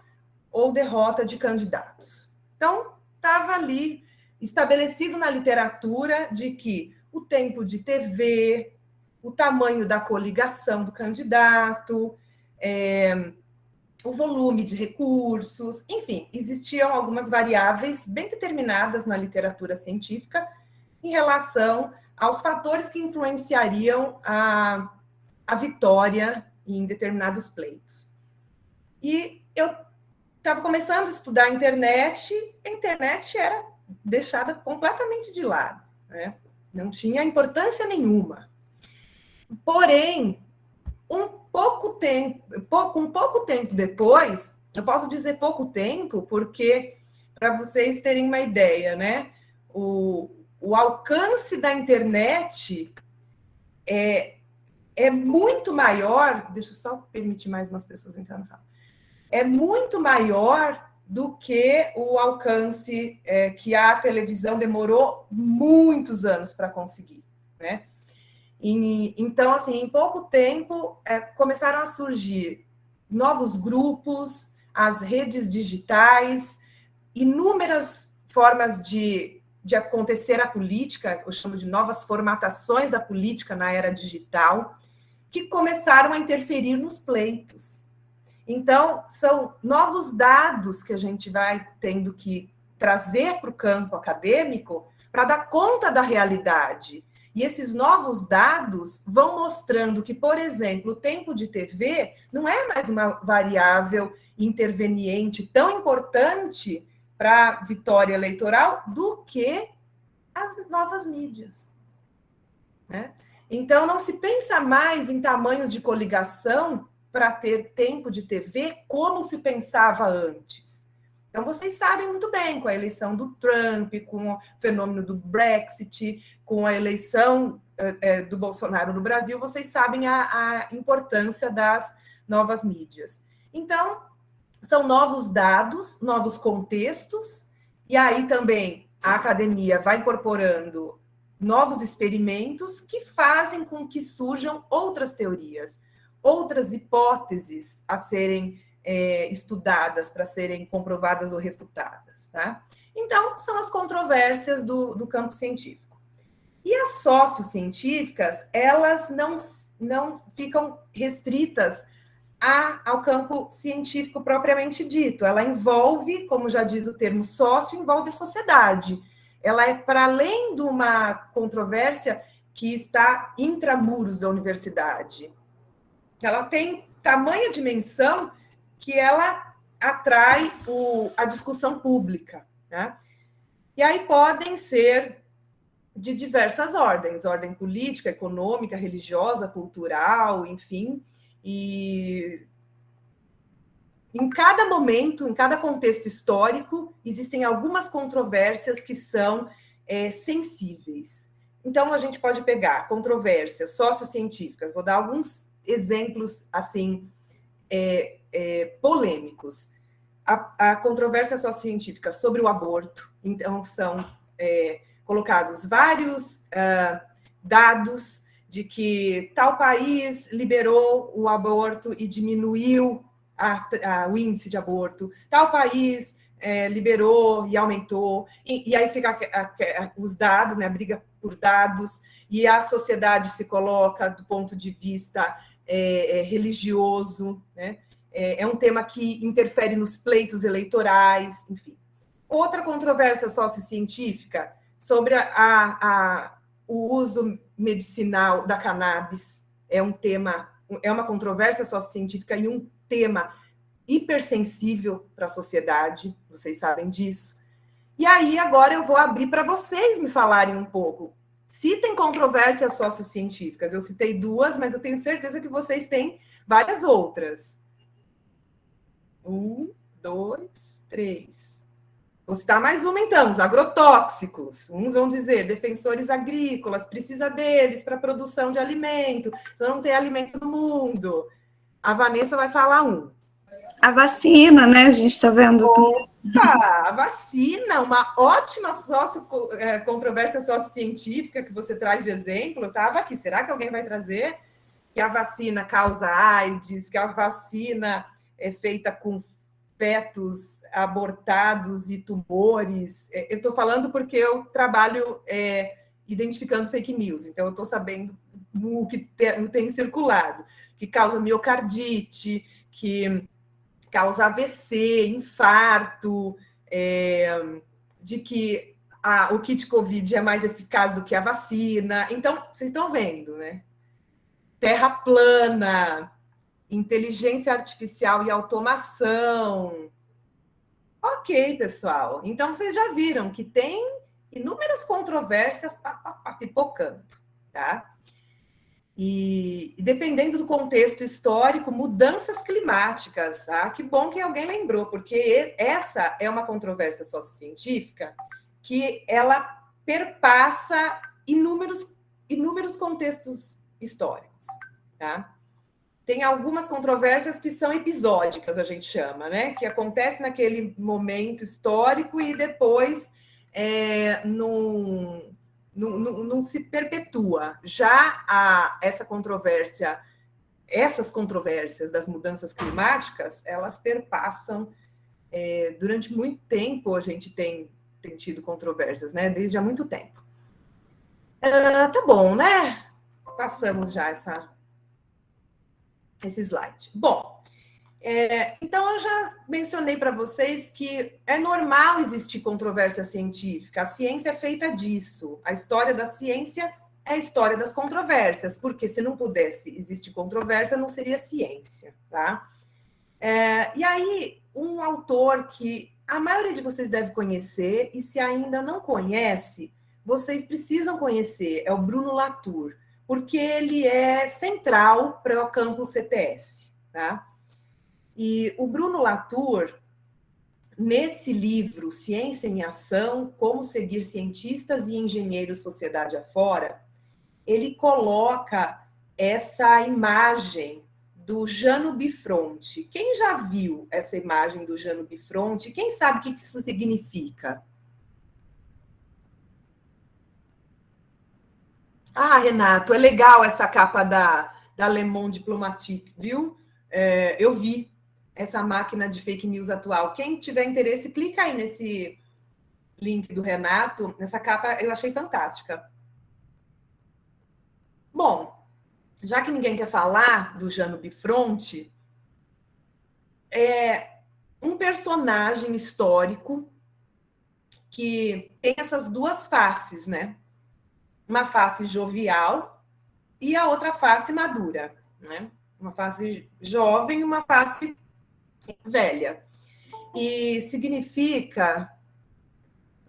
ou derrota de candidatos. Então, estava ali estabelecido na literatura de que o tempo de TV, o tamanho da coligação do candidato, o volume de recursos, enfim, existiam algumas variáveis bem determinadas na literatura científica em relação aos fatores que influenciariam a vitória em determinados pleitos. E eu estava começando a estudar a internet era deixada completamente de lado, né? Não tinha importância nenhuma. Porém, com pouco tempo depois, eu posso dizer pouco tempo, porque, para vocês terem uma ideia, né, o alcance da internet é muito maior, deixa eu só permitir mais umas pessoas entrar na sala, é muito maior do que o alcance que a televisão demorou muitos anos para conseguir, né? Então, assim, em pouco tempo, começaram a surgir novos grupos, as redes digitais, inúmeras formas de acontecer a política, eu chamo de novas formatações da política na era digital, que começaram a interferir nos pleitos. Então, são novos dados que a gente vai tendo que trazer para o campo acadêmico para dar conta da realidade. E esses novos dados vão mostrando que, por exemplo, o tempo de TV não é mais uma variável interveniente tão importante para a vitória eleitoral do que as novas mídias, né? Então, não se pensa mais em tamanhos de coligação para ter tempo de TV como se pensava antes. Então, vocês sabem muito bem, com a eleição do Trump, com o fenômeno do Brexit, com a eleição do Bolsonaro no Brasil, vocês sabem a importância das novas mídias. Então, são novos dados, novos contextos, e aí também a academia vai incorporando novos experimentos que fazem com que surjam outras teorias, outras hipóteses a serem estudadas para serem comprovadas ou refutadas, tá? Então, são as controvérsias do campo científico. E as sociocientíficas, elas não ficam restritas ao campo científico propriamente dito. Ela envolve, como já diz o termo sócio, envolve a sociedade. Ela é para além de uma controvérsia que está intramuros da universidade. Ela tem tamanha dimensão que ela atrai a discussão pública, né? E aí podem ser de diversas ordens, ordem política, econômica, religiosa, cultural, enfim, e em cada momento, em cada contexto histórico, existem algumas controvérsias que são sensíveis. Então, a gente pode pegar controvérsias sociocientíficas, vou dar alguns exemplos, assim, polêmicos. A controvérsia sociocientífica sobre o aborto, então, são colocados vários dados de que tal país liberou o aborto e diminuiu o índice de aborto, tal país liberou e aumentou, e aí fica os dados, né, a briga por dados, e a sociedade se coloca do ponto de vista religioso, né? é um tema que interfere nos pleitos eleitorais, enfim. Outra controvérsia sociocientífica sobre o uso medicinal da cannabis é uma controvérsia sociocientífica e um tema hipersensível para a sociedade, vocês sabem disso. E aí, agora eu vou abrir para vocês me falarem um pouco. Citem controvérsias sociocientíficas. Eu citei 2, mas eu tenho certeza que vocês têm várias outras. 1, 2, 3. Vou citar mais uma, então. Os agrotóxicos. Uns vão dizer, defensores agrícolas, precisa deles para a produção de alimento. Senão não tem alimento no mundo. A Vanessa vai falar um. A vacina, né? A gente está vendo. Opa, a vacina, uma ótima controvérsia sociocientífica que você traz de exemplo. Eu estava aqui, será que alguém vai trazer? Que a vacina causa AIDS, que a vacina é feita com fetos abortados e tumores. Eu estou falando porque eu trabalho identificando fake news, então eu estou sabendo o que tem circulado, que causa miocardite, que causa AVC, infarto, de que o kit Covid é mais eficaz do que a vacina. Então, vocês estão vendo, né? Terra plana, inteligência artificial e automação. Ok, pessoal. Então, vocês já viram que tem inúmeras controvérsias pipocando, tá? E dependendo do contexto histórico, mudanças climáticas. Ah, que bom que alguém lembrou, porque essa é uma controvérsia sociocientífica que ela perpassa inúmeros contextos históricos, tá? Tem algumas controvérsias que são episódicas, a gente chama, né? Que acontece naquele momento histórico e depois não se perpetua. Já essas controvérsias das mudanças climáticas, elas perpassam durante muito tempo. A gente tem tido controvérsias, né? Desde há muito tempo. Tá bom, né? Passamos já esse slide. Bom, então eu já mencionei para vocês que é normal existir controvérsia científica. A ciência é feita disso. A história da ciência é a história das controvérsias, porque se não pudesse existir controvérsia, não seria ciência, tá? E aí, um autor que a maioria de vocês deve conhecer, e se ainda não conhece, vocês precisam conhecer, é o Bruno Latour, porque ele é central para o campus CTS, tá? E o Bruno Latour, nesse livro, Ciência em Ação, Como Seguir Cientistas e Engenheiros Sociedade Afora, ele coloca essa imagem do Jano Bifronte. Quem já viu essa imagem do Jano Bifronte? Quem sabe o que isso significa? Ah, Renato, é legal essa capa da Le Monde Diplomatique, viu? Eu vi essa máquina de fake news atual. Quem tiver interesse, clica aí nesse link do Renato. Essa capa eu achei fantástica. Bom, já que ninguém quer falar do Jano Bifronte, é um personagem histórico que tem essas duas faces, né? Uma face jovial e a outra face madura, né? Uma face jovem e uma face velha. E significa...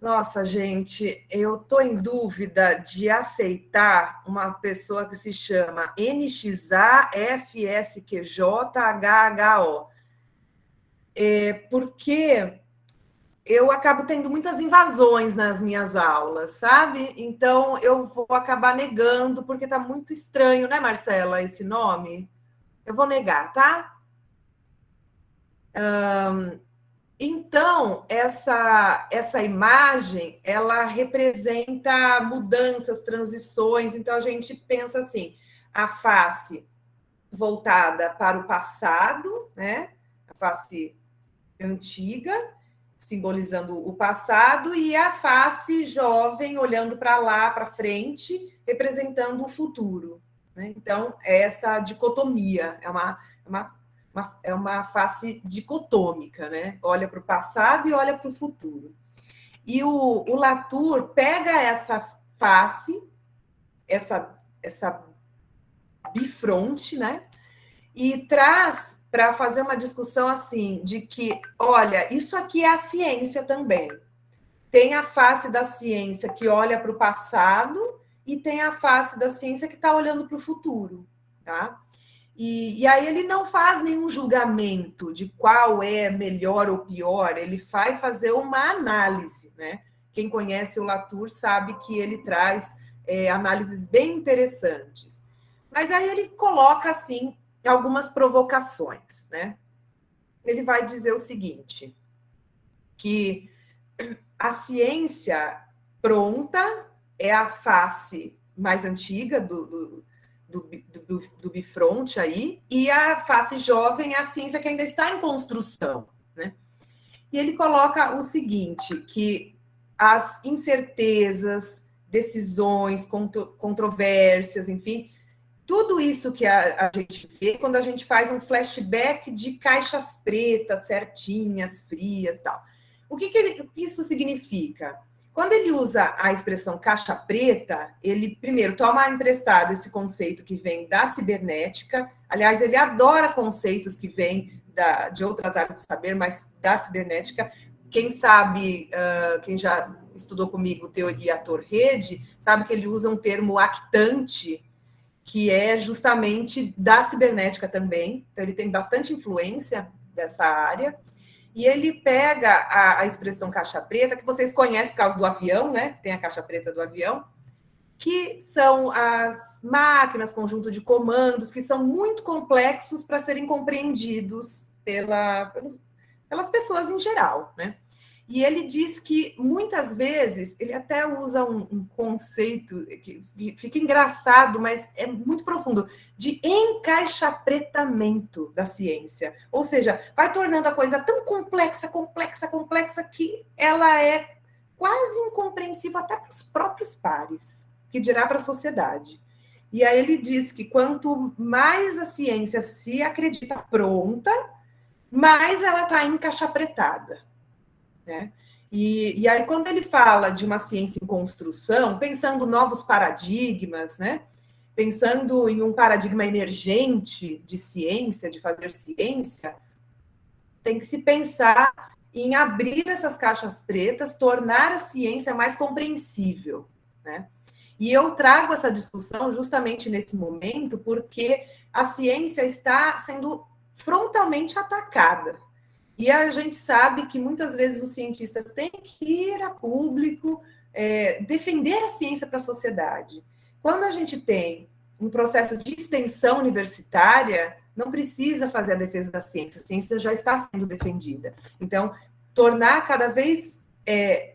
Nossa, gente, eu estou em dúvida de aceitar uma pessoa que se chama NXAFSQJHHO. Porque eu acabo tendo muitas invasões nas minhas aulas, sabe? Então, eu vou acabar negando, porque está muito estranho, né, Marcela, esse nome? Eu vou negar, tá? Então, essa imagem, ela representa mudanças, transições. Então, a gente pensa assim, a face voltada para o passado, né? A face antiga, simbolizando o passado, e a face jovem, olhando para lá, para frente, representando o futuro, né? Então, essa dicotomia é uma é uma face dicotômica, né? Olha para o passado e olha para o futuro. E o Latour pega essa face, essa bifronte, né? E traz para fazer uma discussão assim, de que, olha, isso aqui é a ciência também. Tem a face da ciência que olha para o passado e tem a face da ciência que está olhando para o futuro, tá? E aí ele não faz nenhum julgamento de qual é melhor ou pior, ele vai fazer uma análise, né? Quem conhece o Latour sabe que ele traz análises bem interessantes. Mas aí ele coloca, assim, algumas provocações, né? Ele vai dizer o seguinte, que a ciência pronta é a face mais antiga do bifronte aí, e a face jovem é a ciência que ainda está em construção, né? E ele coloca o seguinte, que as incertezas, decisões, controvérsias, enfim, tudo isso que a gente vê quando a gente faz um flashback de caixas pretas, certinhas, frias, tal. O que isso significa? Quando ele usa a expressão caixa preta, ele, primeiro, toma emprestado esse conceito que vem da cibernética. Aliás, ele adora conceitos que vêm de outras áreas do saber, mas da cibernética. Quem sabe, quem já estudou comigo teoria ator-rede, sabe que ele usa um termo actante, que é justamente da cibernética também. Então, ele tem bastante influência dessa área. E ele pega a expressão caixa preta, que vocês conhecem por causa do avião, né? Tem a caixa preta do avião, que são as máquinas, conjunto de comandos, que são muito complexos para serem compreendidos pelas pessoas em geral, né? E ele diz que, muitas vezes, ele até usa um conceito que fica engraçado, mas é muito profundo, de encaixapretamento da ciência. Ou seja, vai tornando a coisa tão complexa, que ela é quase incompreensível até para os próprios pares, que dirá para a sociedade. E aí ele diz que quanto mais a ciência se acredita pronta, mais ela está encaixapretada, né? E aí, quando ele fala de uma ciência em construção, pensando novos paradigmas, né? Pensando em um paradigma emergente de ciência, de fazer ciência, tem que se pensar em abrir essas caixas pretas, tornar a ciência mais compreensível, né? E eu trago essa discussão justamente nesse momento, porque a ciência está sendo frontalmente atacada. E a gente sabe que muitas vezes os cientistas têm que ir a público, defender a ciência para a sociedade. Quando a gente tem um processo de extensão universitária, não precisa fazer a defesa da ciência, a ciência já está sendo defendida. Então, tornar cada vez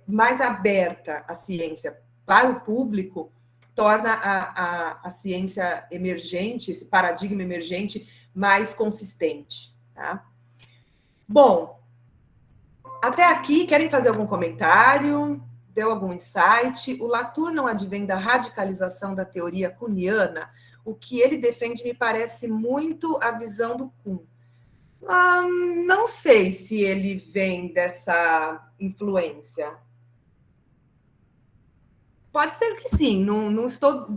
mais aberta a ciência para o público torna a ciência emergente, esse paradigma emergente, mais consistente, tá? Bom, até aqui, querem fazer algum comentário? Deu algum insight? O Latour não advém da radicalização da teoria kuhniana? O que ele defende me parece muito a visão do Kuhn. Não sei se ele vem dessa influência. Pode ser que sim, não estou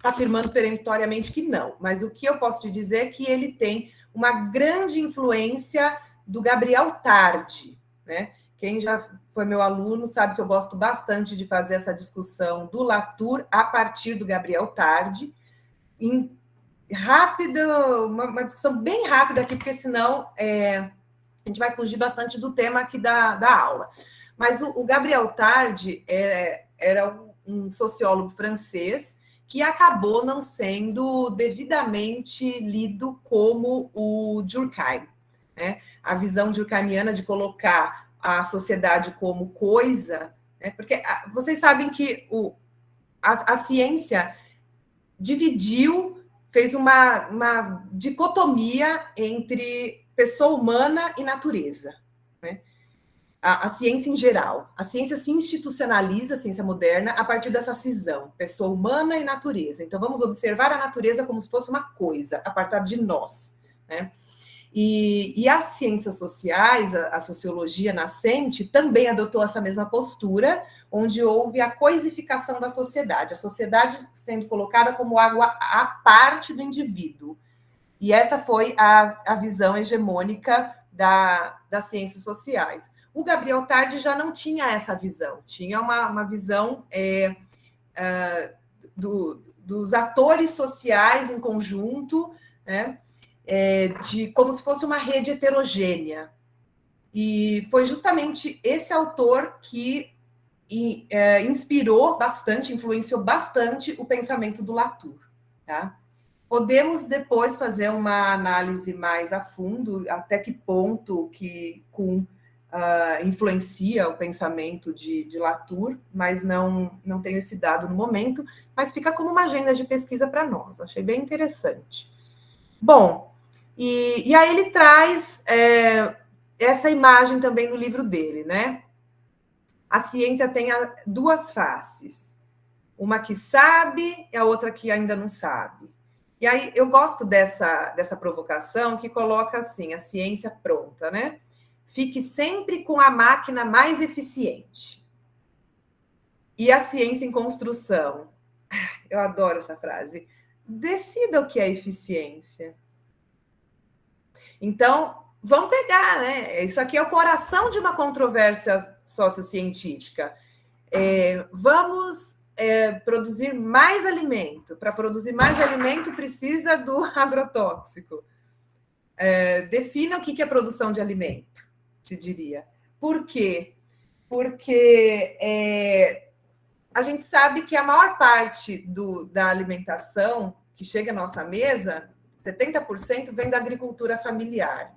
afirmando peremptoriamente que não, mas o que eu posso te dizer é que ele tem uma grande influência do Gabriel Tarde, né? Quem já foi meu aluno sabe que eu gosto bastante de fazer essa discussão do Latour a partir do Gabriel Tarde, uma discussão bem rápida aqui, porque senão a gente vai fugir bastante do tema aqui da aula. Mas o Gabriel Tarde era um sociólogo francês que acabou não sendo devidamente lido como o Durkheim, né? A visão durkheimiana de colocar a sociedade como coisa, né? Porque vocês sabem que a ciência dividiu, fez uma dicotomia entre pessoa humana e natureza, né? A ciência em geral. A ciência se institucionaliza, a ciência moderna, a partir dessa cisão, pessoa humana e natureza. Então, vamos observar a natureza como se fosse uma coisa, apartada de nós, né? E as ciências sociais, a sociologia nascente, também adotou essa mesma postura, onde houve a coisificação da sociedade, a sociedade sendo colocada como algo à parte do indivíduo. E essa foi a visão hegemônica das ciências sociais. O Gabriel Tarde já não tinha essa visão, tinha uma visão dos atores sociais em conjunto, né? De como se fosse uma rede heterogênea. E foi justamente esse autor que inspirou bastante, influenciou bastante o pensamento do Latour. Tá? Podemos depois fazer uma análise mais a fundo, até que ponto que influencia o pensamento de Latour, mas não tenho esse dado no momento, mas fica como uma agenda de pesquisa para nós. Achei bem interessante. Bom, e aí ele traz essa imagem também no livro dele, né? A ciência tem duas faces, uma que sabe e a outra que ainda não sabe. E aí eu gosto dessa provocação que coloca assim, a ciência pronta, né? Fique sempre com a máquina mais eficiente. E a ciência em construção. Eu adoro essa frase. Decida o que é eficiência. Então, vamos pegar, né? Isso aqui é o coração de uma controvérsia sociocientífica. Vamos produzir mais alimento. Para produzir mais alimento, precisa do agrotóxico. Defina o que é produção de alimento, se diria. Por quê? Porque a gente sabe que a maior parte da alimentação que chega à nossa mesa, 70% vem da agricultura familiar.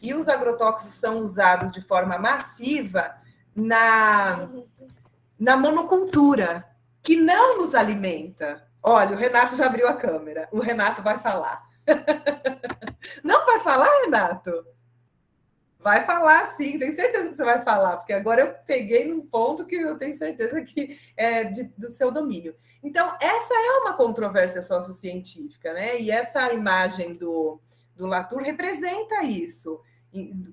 E os agrotóxicos são usados de forma massiva na monocultura, que não nos alimenta. Olha, o Renato já abriu a câmera. O Renato vai falar. Não vai falar, Renato? Vai falar, sim. Tenho certeza que você vai falar, porque agora eu peguei num ponto que eu tenho certeza que é do seu domínio. Então, essa é uma controvérsia sociocientífica, né? E essa imagem do Latour representa isso.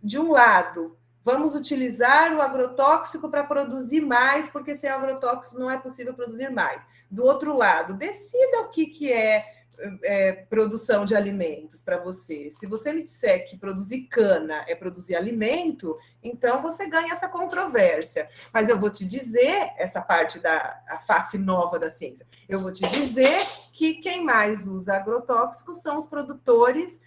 De um lado, vamos utilizar o agrotóxico para produzir mais, porque sem agrotóxico não é possível produzir mais. Do outro lado, decida o que é produção de alimentos para você. Se você me disser que produzir cana é produzir alimento, então você ganha essa controvérsia. Mas eu vou te dizer, essa parte a face nova da ciência, eu vou te dizer que quem mais usa agrotóxicos são os produtores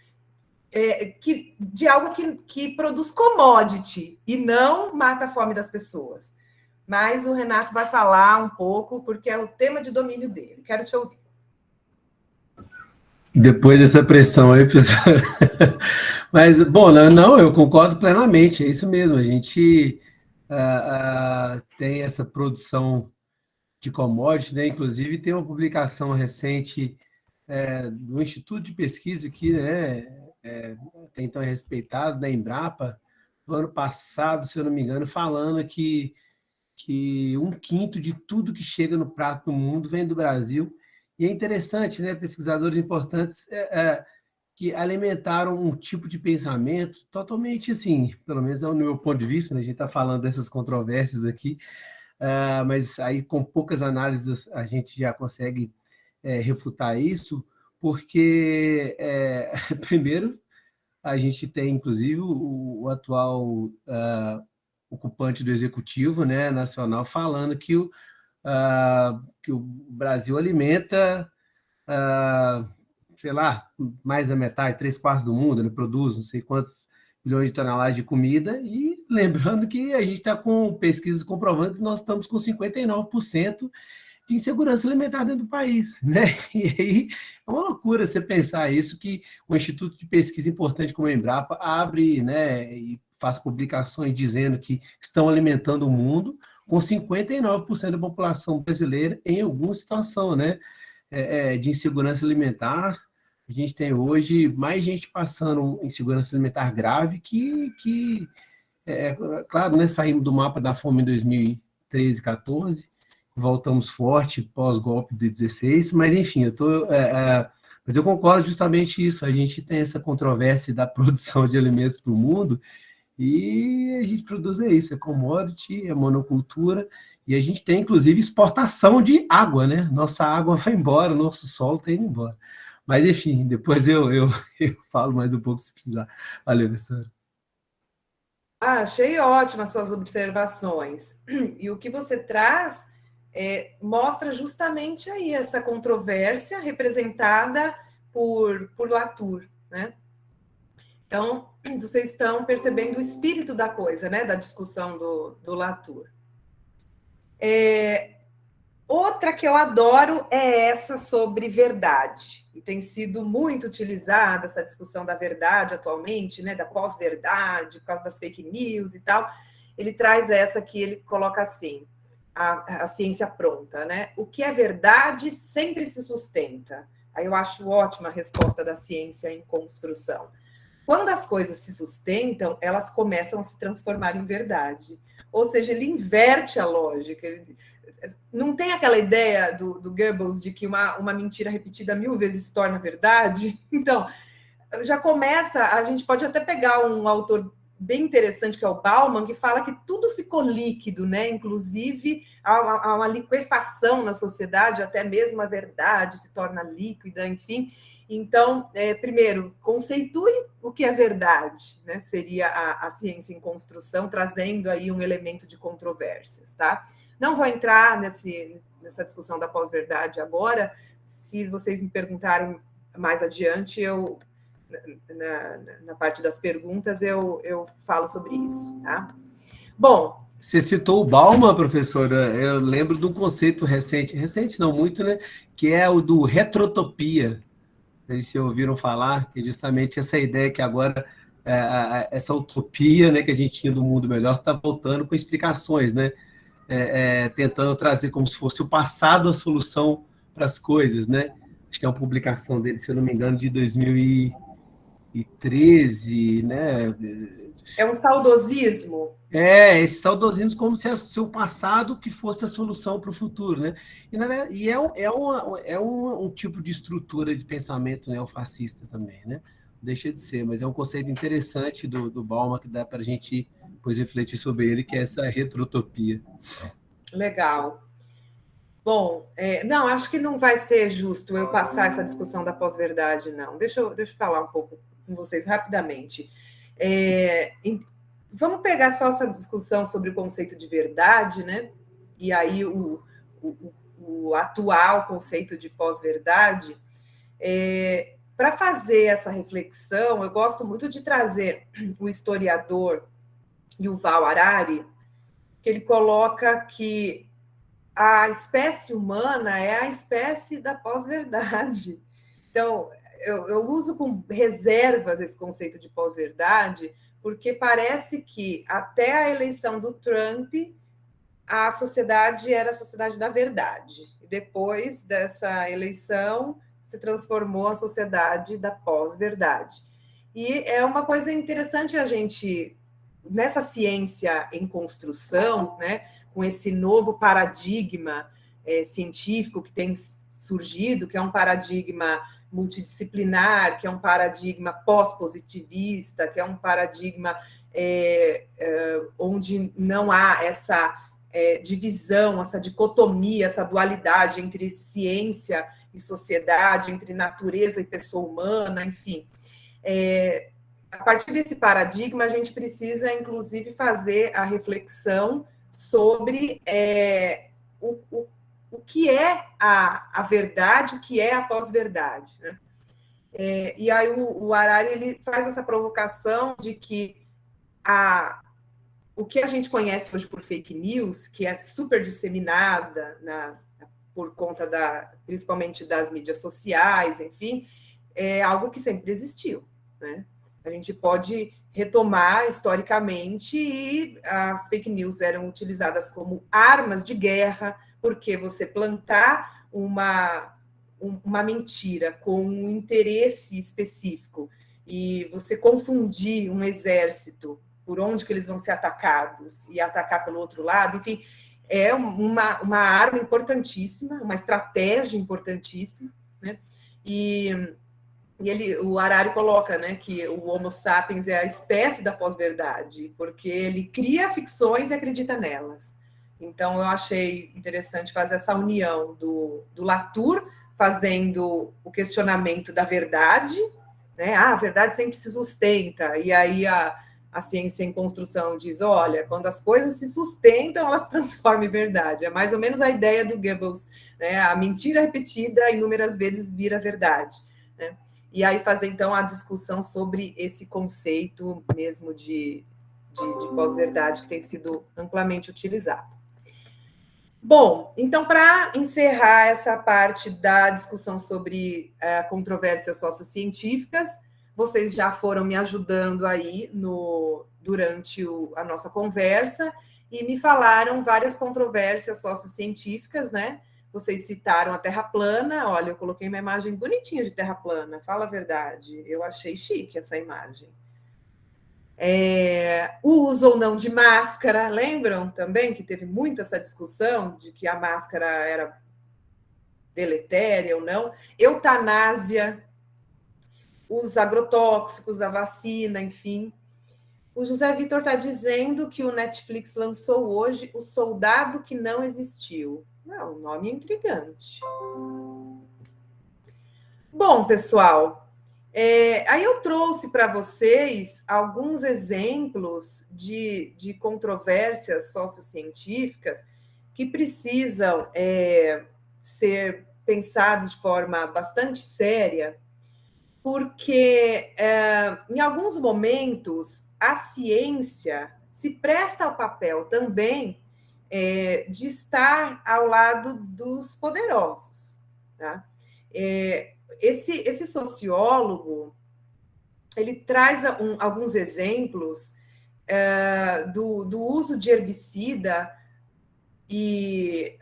de algo que produz commodity e não mata a fome das pessoas. Mas o Renato vai falar um pouco, porque é o tema de domínio dele. Quero te ouvir. Depois dessa pressão aí, pessoal. Mas, bom, não, eu concordo plenamente, é isso mesmo. A gente tem essa produção de commodities, né? Inclusive tem uma publicação recente do Instituto de Pesquisa aqui, né? Então é respeitado, da Embrapa, do ano passado, se eu não me engano, falando que 1/5 de tudo que chega no prato do mundo vem do Brasil. E é interessante, né? Pesquisadores importantes que alimentaram um tipo de pensamento totalmente assim, pelo menos no meu ponto de vista, né? A gente está falando dessas controvérsias aqui, mas aí com poucas análises a gente já consegue refutar isso, porque, primeiro, a gente tem, inclusive, o atual ocupante do Executivo, né, nacional falando que o Brasil alimenta, sei lá, mais da metade, 3/4 do mundo, né, produz não sei quantos milhões de toneladas de comida, e lembrando que a gente está com pesquisas comprovando que nós estamos com 59% de insegurança alimentar dentro do país, né? E aí é uma loucura você pensar isso, que um instituto de pesquisa importante como a Embrapa abre, né, e faz publicações dizendo que estão alimentando o mundo com 59% da população brasileira em alguma situação, né, de insegurança alimentar. A gente tem hoje mais gente passando insegurança alimentar grave claro, né, saímos do mapa da fome em 2013, 14, voltamos forte pós-golpe de 16, mas enfim, eu estou Mas eu concordo justamente isso, a gente tem essa controvérsia da produção de alimentos para o mundo, e a gente produz isso, é commodity, é monocultura, e a gente tem, inclusive, exportação de água, né? Nossa água vai embora, nosso solo está indo embora. Mas, enfim, depois eu falo mais um pouco se precisar. Valeu, professora. Achei ótimas suas observações. E o que você traz mostra justamente aí essa controvérsia representada por Latour, né? Então, vocês estão percebendo o espírito da coisa, né? Da discussão do Latour. Outra que eu adoro é essa sobre verdade. E tem sido muito utilizada essa discussão da verdade atualmente, né? Da pós-verdade, por causa das fake news e tal. Ele traz essa que ele coloca assim, a ciência pronta, né? O que é verdade sempre se sustenta. Aí eu acho ótima a resposta da ciência em construção. Quando as coisas se sustentam, elas começam a se transformar em verdade. Ou seja, ele inverte a lógica. Não tem aquela ideia do Goebbels de que uma mentira repetida 1000 vezes se torna verdade? Então, já começa, a gente pode até pegar um autor bem interessante, que é o Bauman, que fala que tudo ficou líquido, né? Inclusive, há uma liquefação na sociedade, até mesmo a verdade se torna líquida, enfim. Então, primeiro, conceitue o que é verdade, né? Seria a ciência em construção, trazendo aí um elemento de controvérsias, tá? Não vou entrar nessa discussão da pós-verdade agora. Se vocês me perguntarem mais adiante, na parte das perguntas, eu falo sobre isso, tá? Bom... Você citou o Bauman, professora, eu lembro de um conceito recente não muito, né? Que é o do retrotopia. Vocês já ouviram falar, que é justamente essa ideia que agora, essa utopia, né, que a gente tinha do mundo melhor, está voltando com explicações, né? Tentando trazer como se fosse o passado a solução para as coisas, né? Acho que é uma publicação dele, se eu não me engano, de 2013, né? É um saudosismo? Esse saudosismo como se o passado que fosse a solução para o futuro, né? E um tipo de estrutura de pensamento neofascista também, né? Deixa de ser, mas é um conceito interessante do Bauman que dá para a gente depois refletir sobre ele, que é essa retrotopia. Legal. Bom, não, acho que não vai ser justo eu passar essa discussão da pós-verdade, não. Deixa eu falar um pouco com vocês rapidamente. Vamos pegar só essa discussão sobre o conceito de verdade, né? E aí o atual conceito de pós-verdade. Para fazer essa reflexão, eu gosto muito de trazer o historiador Yuval Harari, que ele coloca que a espécie humana é a espécie da pós-verdade. Então, eu uso com reservas esse conceito de pós-verdade, porque parece que até a eleição do Trump, a sociedade era a sociedade da verdade. E depois dessa eleição, se transformou a sociedade da pós-verdade. E é uma coisa interessante a gente, nessa ciência em construção, né, com esse novo paradigma científico que tem surgido, que é um paradigma multidisciplinar, que é um paradigma pós-positivista, que é um paradigma onde não há essa divisão, essa dicotomia, essa dualidade entre ciência e sociedade, entre natureza e pessoa humana, enfim. A partir desse paradigma, a gente precisa, inclusive, fazer a reflexão sobre o que é a verdade, o que é a pós-verdade, né? E aí o Harari ele faz essa provocação de que o que a gente conhece hoje por fake news, que é super disseminada por conta principalmente das mídias sociais, enfim, é algo que sempre existiu, né? A gente pode retomar historicamente e as fake news eram utilizadas como armas de guerra, porque você plantar uma mentira com um interesse específico e você confundir um exército por onde que eles vão ser atacados e atacar pelo outro lado, enfim, é uma arma importantíssima, uma estratégia importantíssima, né? E o Harari coloca, né, que o Homo sapiens é a espécie da pós-verdade, porque ele cria ficções e acredita nelas. Então, eu achei interessante fazer essa união do Latour fazendo o questionamento da verdade, né? A verdade sempre se sustenta, e aí a ciência em construção diz, olha, quando as coisas se sustentam, elas transformam em verdade. É mais ou menos a ideia do Goebbels, né? A mentira repetida inúmeras vezes vira verdade, né? E aí fazer, então, a discussão sobre esse conceito mesmo de pós-verdade que tem sido amplamente utilizado. Bom, então, para encerrar essa parte da discussão sobre controvérsias sociocientíficas, vocês já foram me ajudando aí durante a nossa conversa e me falaram várias controvérsias sociocientíficas, né? Vocês citaram a Terra plana. Olha, eu coloquei uma imagem bonitinha de Terra plana, fala a verdade. Eu achei chique essa imagem. O uso ou não de máscara, lembram também que teve muito essa discussão de que a máscara era deletéria ou não? Eutanásia, os agrotóxicos, a vacina, enfim. O José Vitor está dizendo que o Netflix lançou hoje O Soldado que Não Existiu. Não, o nome é intrigante. Bom, pessoal, aí eu trouxe para vocês alguns exemplos de controvérsias sociocientíficas que precisam ser pensados de forma bastante séria, porque em alguns momentos a ciência se presta ao papel também de estar ao lado dos poderosos, tá? Esse sociólogo, ele traz alguns exemplos do uso de herbicida e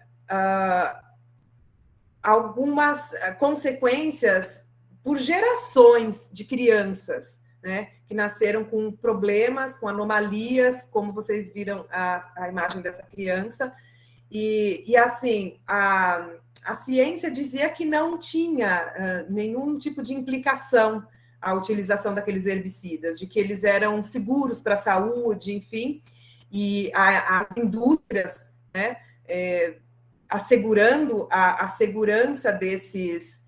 algumas consequências por gerações de crianças, né, que nasceram com problemas, com anomalias, como vocês viram a imagem dessa criança, e assim, a ciência dizia que não tinha nenhum tipo de implicação a utilização daqueles herbicidas, de que eles eram seguros para a saúde, enfim, e as indústrias, né, assegurando a segurança desses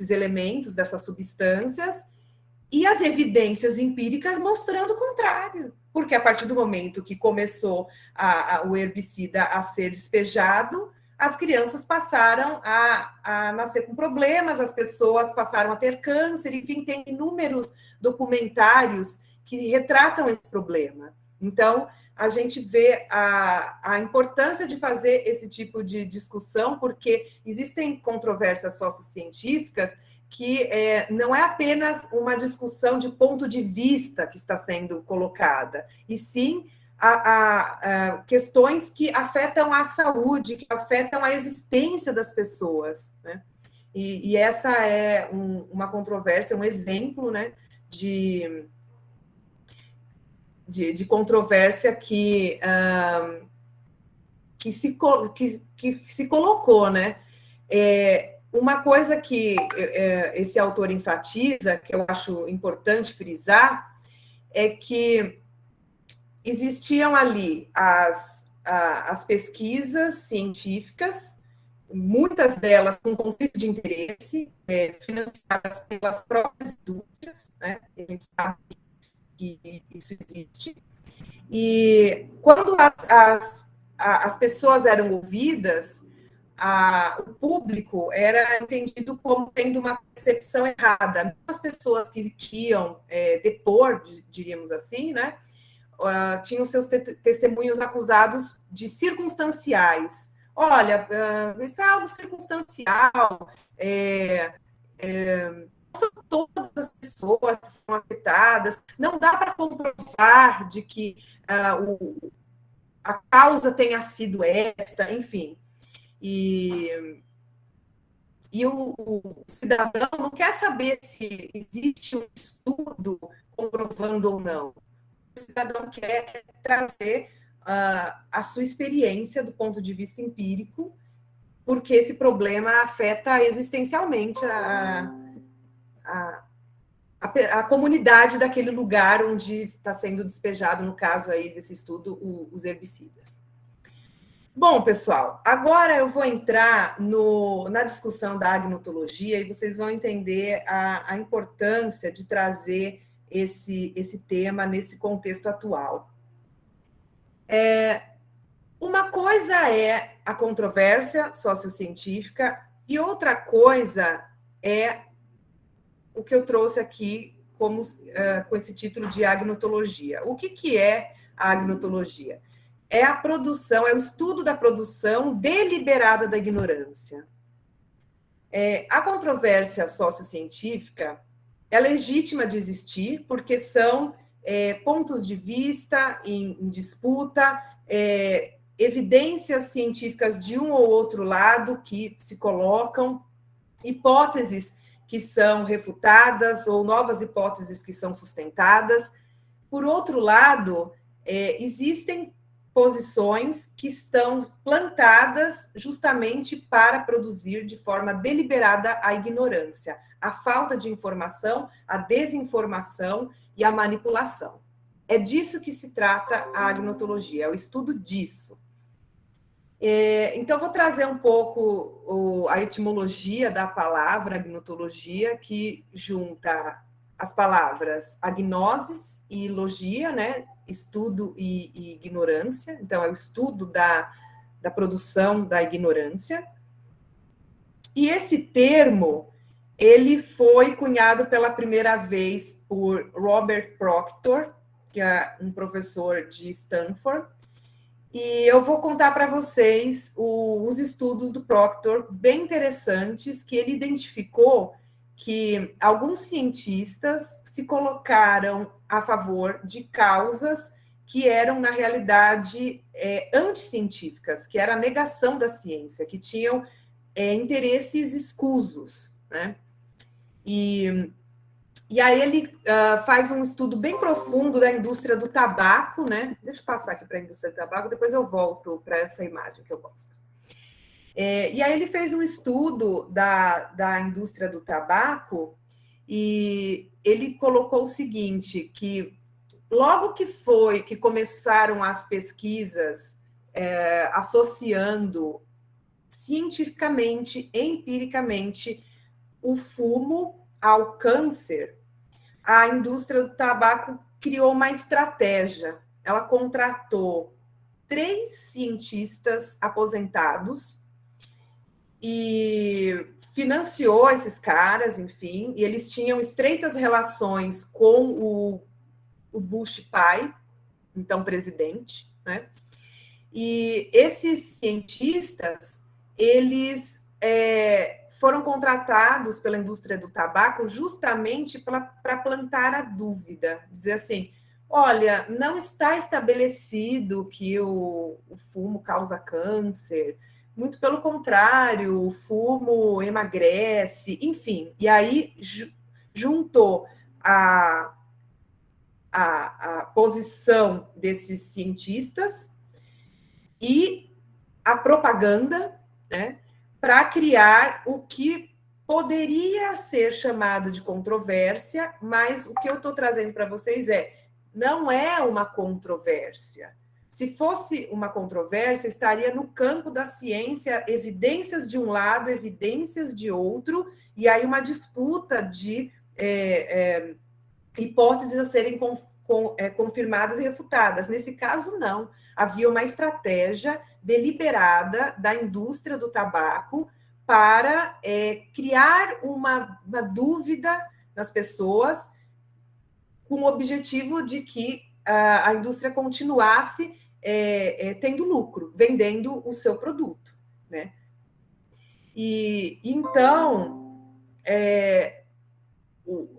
elementos, dessas substâncias, e as evidências empíricas mostrando o contrário, porque a partir do momento que começou o herbicida a ser despejado, as crianças passaram a nascer com problemas, as pessoas passaram a ter câncer, enfim, tem inúmeros documentários que retratam esse problema. Então, a gente vê a importância de fazer esse tipo de discussão, porque existem controvérsias sociocientíficas que não é apenas uma discussão de ponto de vista que está sendo colocada, e sim questões que afetam a saúde, que afetam a existência das pessoas, né? E essa é uma controvérsia, um exemplo, né, de controvérsia que se colocou, né? Uma coisa que esse autor enfatiza, que eu acho importante frisar, é que existiam ali as pesquisas científicas, muitas delas com conflito de interesse, financiadas pelas próprias indústrias, né? A gente sabe que isso existe. E quando as pessoas eram ouvidas, o público era entendido como tendo uma percepção errada. As pessoas que iam depor, diríamos assim, né, tinham seus testemunhos acusados de circunstanciais. Olha, isso é algo circunstancial, são todas as pessoas que são afetadas, não dá para comprovar de que a causa tenha sido esta, enfim. E o cidadão não quer saber se existe um estudo comprovando ou não. O cidadão quer trazer a sua experiência do ponto de vista empírico porque esse problema afeta existencialmente a comunidade daquele lugar onde está sendo despejado, no caso aí desse estudo, os herbicidas. Bom, pessoal, agora eu vou entrar na discussão da agnotologia e vocês vão entender a importância de trazer esse tema nesse contexto atual. Uma coisa é a controvérsia sociocientífica e outra coisa é o que eu trouxe aqui com esse título de agnotologia. O que é a agnotologia? É a produção, é o estudo da produção deliberada da ignorância. A controvérsia sociocientífica é legítima de existir, porque são pontos de vista em disputa, evidências científicas de um ou outro lado que se colocam, hipóteses que são refutadas ou novas hipóteses que são sustentadas. Por outro lado, existem posições que estão plantadas justamente para produzir de forma deliberada a ignorância, a falta de informação, a desinformação e a manipulação. É disso que se trata a agnotologia, é o estudo disso. Então, vou trazer um pouco a etimologia da palavra agnotologia, que junta as palavras agnosis e logia, né? Estudo e ignorância. Então, é o estudo da produção da ignorância. E esse termo, ele foi cunhado pela primeira vez por Robert Proctor, que é um professor de Stanford. E eu vou contar para vocês os estudos do Proctor, bem interessantes, que ele identificou que alguns cientistas se colocaram a favor de causas que eram, na realidade, anticientíficas, que era a negação da ciência, que tinham interesses escusos, né? E aí ele faz um estudo bem profundo da indústria do tabaco, né? Deixa eu passar aqui para a indústria do tabaco, depois eu volto para essa imagem que eu gosto. E aí ele fez um estudo da indústria do tabaco e ele colocou o seguinte, que logo que começaram as pesquisas associando cientificamente, empiricamente, o fumo ao câncer, a indústria do tabaco criou uma estratégia. Ela contratou 3 cientistas aposentados e financiou esses caras, enfim, e eles tinham estreitas relações com o Bush pai, então presidente, né? E esses cientistas, eles foram contratados pela indústria do tabaco justamente para plantar a dúvida, dizer assim, olha, não está estabelecido que o fumo causa câncer, muito pelo contrário, o fumo emagrece, enfim. E aí juntou a posição desses cientistas e a propaganda, né, para criar o que poderia ser chamado de controvérsia, mas o que eu estou trazendo para vocês não é uma controvérsia. Se fosse uma controvérsia, estaria no campo da ciência, evidências de um lado, evidências de outro, e aí uma disputa de hipóteses a serem confirmadas e refutadas. Nesse caso, não. Havia uma estratégia deliberada da indústria do tabaco para criar uma dúvida nas pessoas com o objetivo de que a indústria continuasse tendo lucro, vendendo o seu produto, né? E então,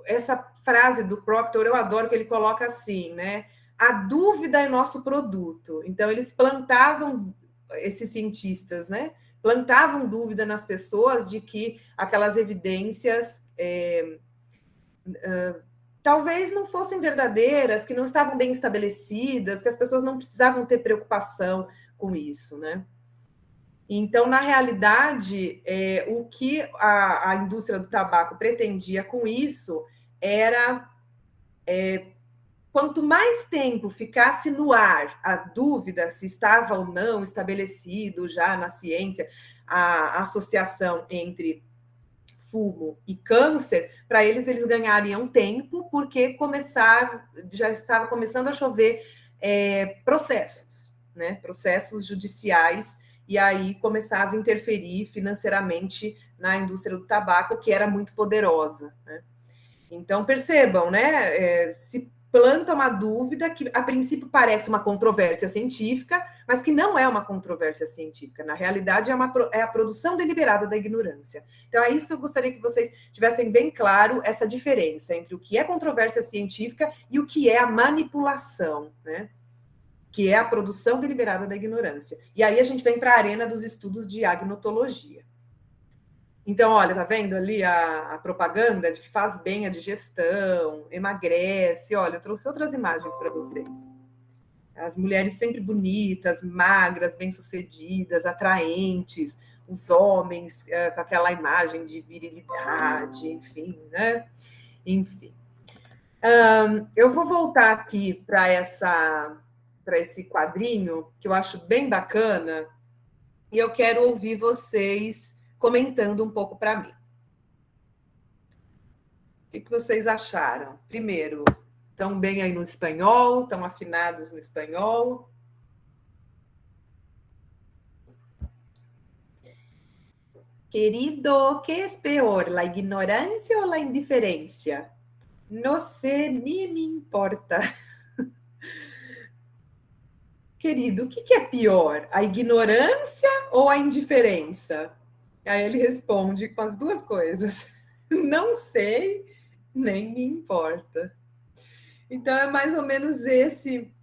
essa frase do Proctor, eu adoro que ele coloca assim, né? A dúvida é nosso produto. Então, eles plantavam, esses cientistas, né? Plantavam dúvida nas pessoas de que aquelas evidências talvez não fossem verdadeiras, que não estavam bem estabelecidas, que as pessoas não precisavam ter preocupação com isso, né? Então, na realidade, o que a indústria do tabaco pretendia com isso era, quanto mais tempo ficasse no ar a dúvida se estava ou não estabelecido já na ciência a associação entre fumo e câncer, para eles ganhariam tempo, porque já estava começando a chover processos, né? Processos judiciais, e aí começava a interferir financeiramente na indústria do tabaco, que era muito poderosa, né? Então, percebam, né? Se planta uma dúvida que, a princípio, parece uma controvérsia científica, mas que não é uma controvérsia científica. Na realidade, é a produção deliberada da ignorância. Então, é isso que eu gostaria que vocês tivessem bem claro, essa diferença entre o que é controvérsia científica e o que é a manipulação, né? Que é a produção deliberada da ignorância. E aí a gente vem para a arena dos estudos de agnotologia. Então, olha, tá vendo ali a propaganda de que faz bem a digestão, emagrece. Olha, eu trouxe outras imagens para vocês. As mulheres sempre bonitas, magras, bem-sucedidas, atraentes, os homens com aquela imagem de virilidade, enfim, né? Enfim. Eu vou voltar aqui para esse quadrinho, que eu acho bem bacana, e eu quero ouvir vocês comentando um pouco para mim. O que vocês acharam? Primeiro, estão bem aí no espanhol? Estão afinados no espanhol? Querido, ¿qué es peor, la ignorancia o la indiferencia? No sé, ni me importa. Querido, o que é pior, a ignorância ou a indiferença? Aí ele responde com as duas coisas. Não sei, nem me importa. Então, é mais ou menos esse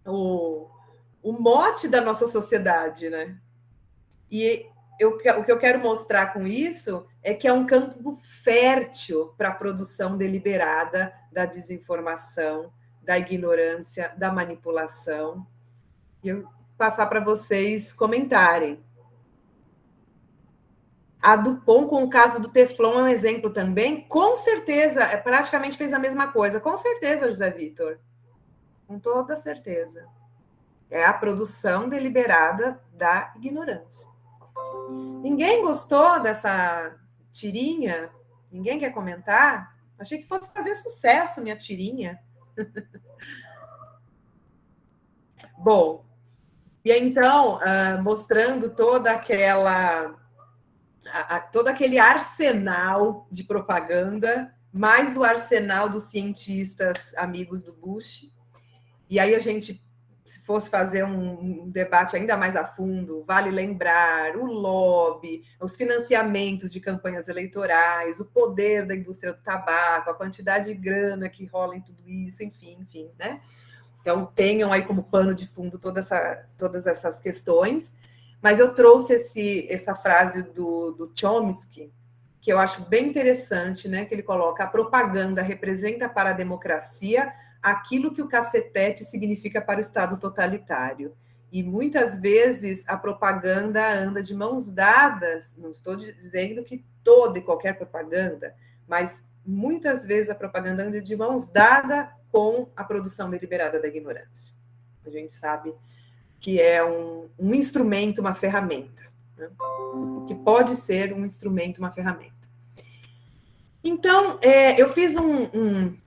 o mote da nossa sociedade, né? E o que eu quero mostrar com isso é que é um campo fértil para a produção deliberada da desinformação, da ignorância, da manipulação. E eu vou passar para vocês comentarem. A Dupont, com o caso do Teflon, é um exemplo também. Com certeza, praticamente fez a mesma coisa. Com certeza, José Vitor. Com toda certeza. É a produção deliberada da ignorância. Ninguém gostou dessa tirinha? Ninguém quer comentar? Achei que fosse fazer sucesso minha tirinha. Bom, e então, mostrando toda todo aquele arsenal de propaganda, mais o arsenal dos cientistas amigos do Bush. E aí a gente, se fosse fazer um debate ainda mais a fundo, vale lembrar o lobby, os financiamentos de campanhas eleitorais, o poder da indústria do tabaco, a quantidade de grana que rola em tudo isso, enfim, né? Então, tenham aí como pano de fundo todas essas questões. Mas eu trouxe essa frase do Chomsky, que eu acho bem interessante, né? Que ele coloca: a propaganda representa para a democracia aquilo que o cacetete significa para o Estado totalitário. E muitas vezes a propaganda anda de mãos dadas, não estou dizendo que toda e qualquer propaganda, mas muitas vezes a propaganda anda de mãos dadas com a produção deliberada da ignorância. A gente sabe que é um instrumento, uma ferramenta, né? Que pode ser um instrumento, uma ferramenta. Então, eu fiz um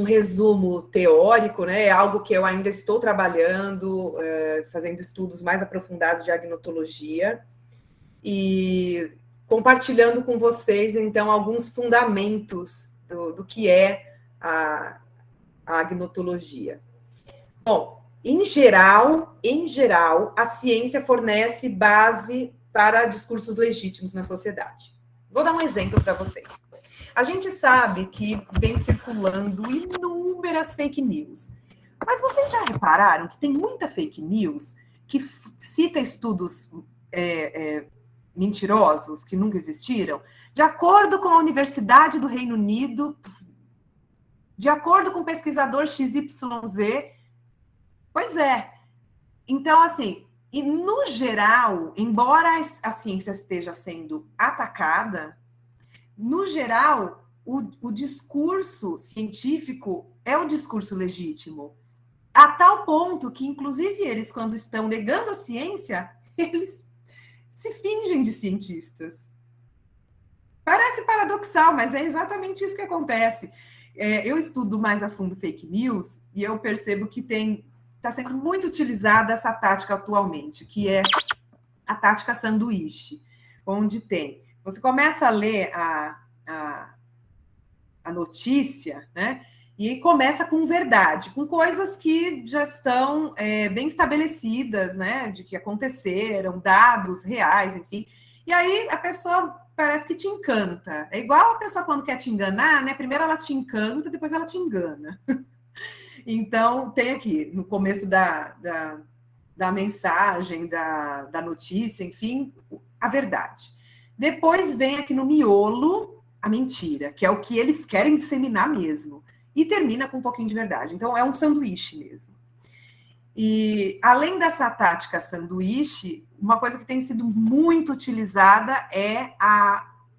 resumo teórico, né? É algo que eu ainda estou trabalhando, fazendo estudos mais aprofundados de agnotologia, e compartilhando com vocês, então, alguns fundamentos do que é a agnotologia. Bom, em geral, a ciência fornece base para discursos legítimos na sociedade. Vou dar um exemplo para vocês. A gente sabe que vem circulando inúmeras fake news. Mas vocês já repararam que tem muita fake news que cita estudos mentirosos, que nunca existiram? De acordo com a Universidade do Reino Unido, de acordo com o pesquisador XYZ. Pois é. Então, assim, E, no geral, embora a ciência esteja sendo atacada, no geral, o discurso científico é o discurso legítimo. A tal ponto que, inclusive, eles, quando estão negando a ciência, eles se fingem de cientistas. Parece paradoxal, mas é exatamente isso que acontece. Eu estudo mais a fundo fake news e eu percebo que está sendo muito utilizada essa tática atualmente, que é a tática sanduíche, onde você começa a ler a notícia, né? E começa com verdade, com coisas que já estão bem estabelecidas, né? De que aconteceram, dados reais, enfim. E aí a pessoa parece que te encanta. É igual a pessoa quando quer te enganar, né? Primeiro ela te encanta, depois ela te engana. Então, tem aqui, no começo da mensagem, da notícia, enfim, a verdade. Depois vem aqui no miolo a mentira, que é o que eles querem disseminar mesmo. E termina com um pouquinho de verdade. Então, é um sanduíche mesmo. E, além dessa tática sanduíche, uma coisa que tem sido muito utilizada é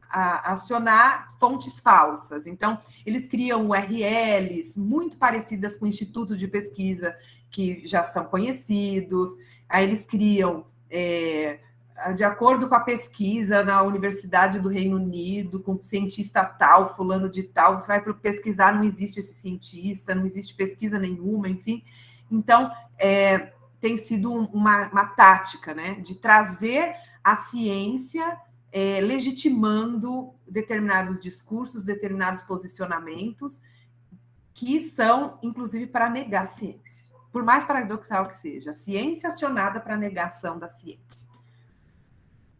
acionar fontes falsas. Então, eles criam URLs muito parecidas com o Instituto de Pesquisa, que já são conhecidos. Aí eles criam, de acordo com a pesquisa na Universidade do Reino Unido, com cientista tal, fulano de tal, você vai pesquisar, não existe esse cientista, não existe pesquisa nenhuma, enfim. Então, tem sido uma tática, né, de trazer a ciência legitimando determinados discursos, determinados posicionamentos, que são, inclusive, para negar a ciência. Por mais paradoxal que seja, a ciência acionada para a negação da ciência.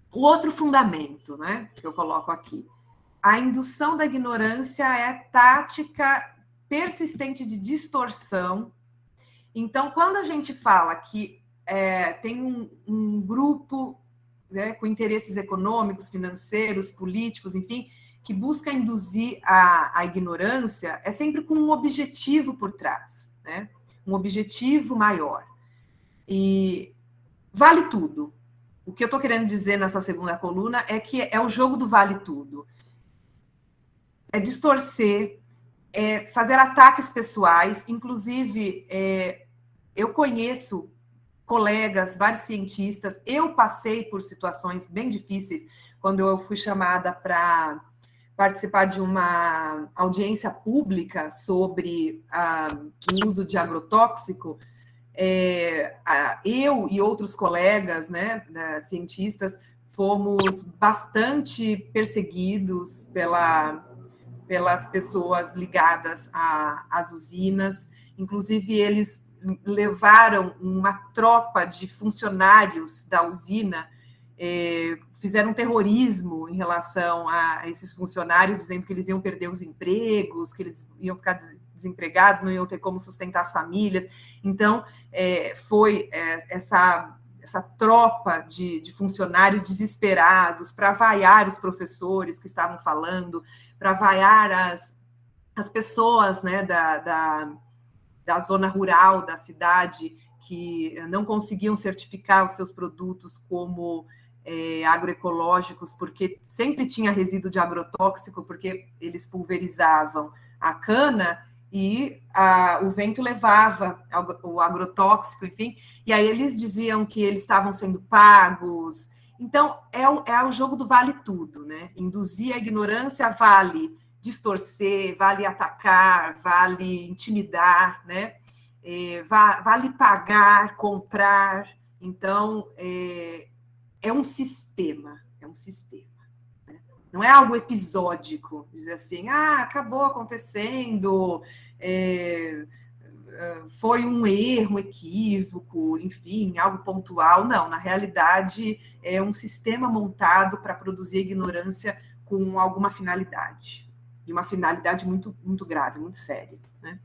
O outro fundamento, né, que eu coloco aqui, a indução da ignorância é tática persistente de distorção. Então, quando a gente fala que tem um grupo, né, com interesses econômicos, financeiros, políticos, enfim, que busca induzir a ignorância, é sempre com um objetivo por trás, né? Um objetivo maior. E vale tudo. O que eu estou querendo dizer nessa segunda coluna é que é o jogo do vale tudo. É distorcer, é fazer ataques pessoais, inclusive eu conheço colegas, vários cientistas, eu passei por situações bem difíceis quando eu fui chamada para participar de uma audiência pública sobre o uso de agrotóxico. Eu e outros colegas, né, cientistas, fomos bastante perseguidos pelas pessoas ligadas às usinas. Inclusive, eles levaram uma tropa de funcionários da usina, fizeram terrorismo em relação a esses funcionários, dizendo que eles iam perder os empregos, que eles iam ficar desempregados, não iam ter como sustentar as famílias. Então, foi essa tropa de funcionários desesperados para vaiar os professores que estavam falando, para vaiar as pessoas, né, da zona rural da cidade, que não conseguiam certificar os seus produtos como agroecológicos, porque sempre tinha resíduo de agrotóxico, porque eles pulverizavam a cana e o vento levava o agrotóxico, enfim, e aí eles diziam que eles estavam sendo pagos. Então, é o jogo do vale tudo, né? Induzir a ignorância vale distorcer, vale atacar, vale intimidar, né? Vale pagar, comprar. Então, é um sistema, né? Não é algo episódico, dizer assim, acabou acontecendo, foi um erro, um equívoco, enfim, algo pontual. Não, na realidade, é um sistema montado para produzir ignorância com alguma finalidade. E uma finalidade muito, muito grave, muito séria, né?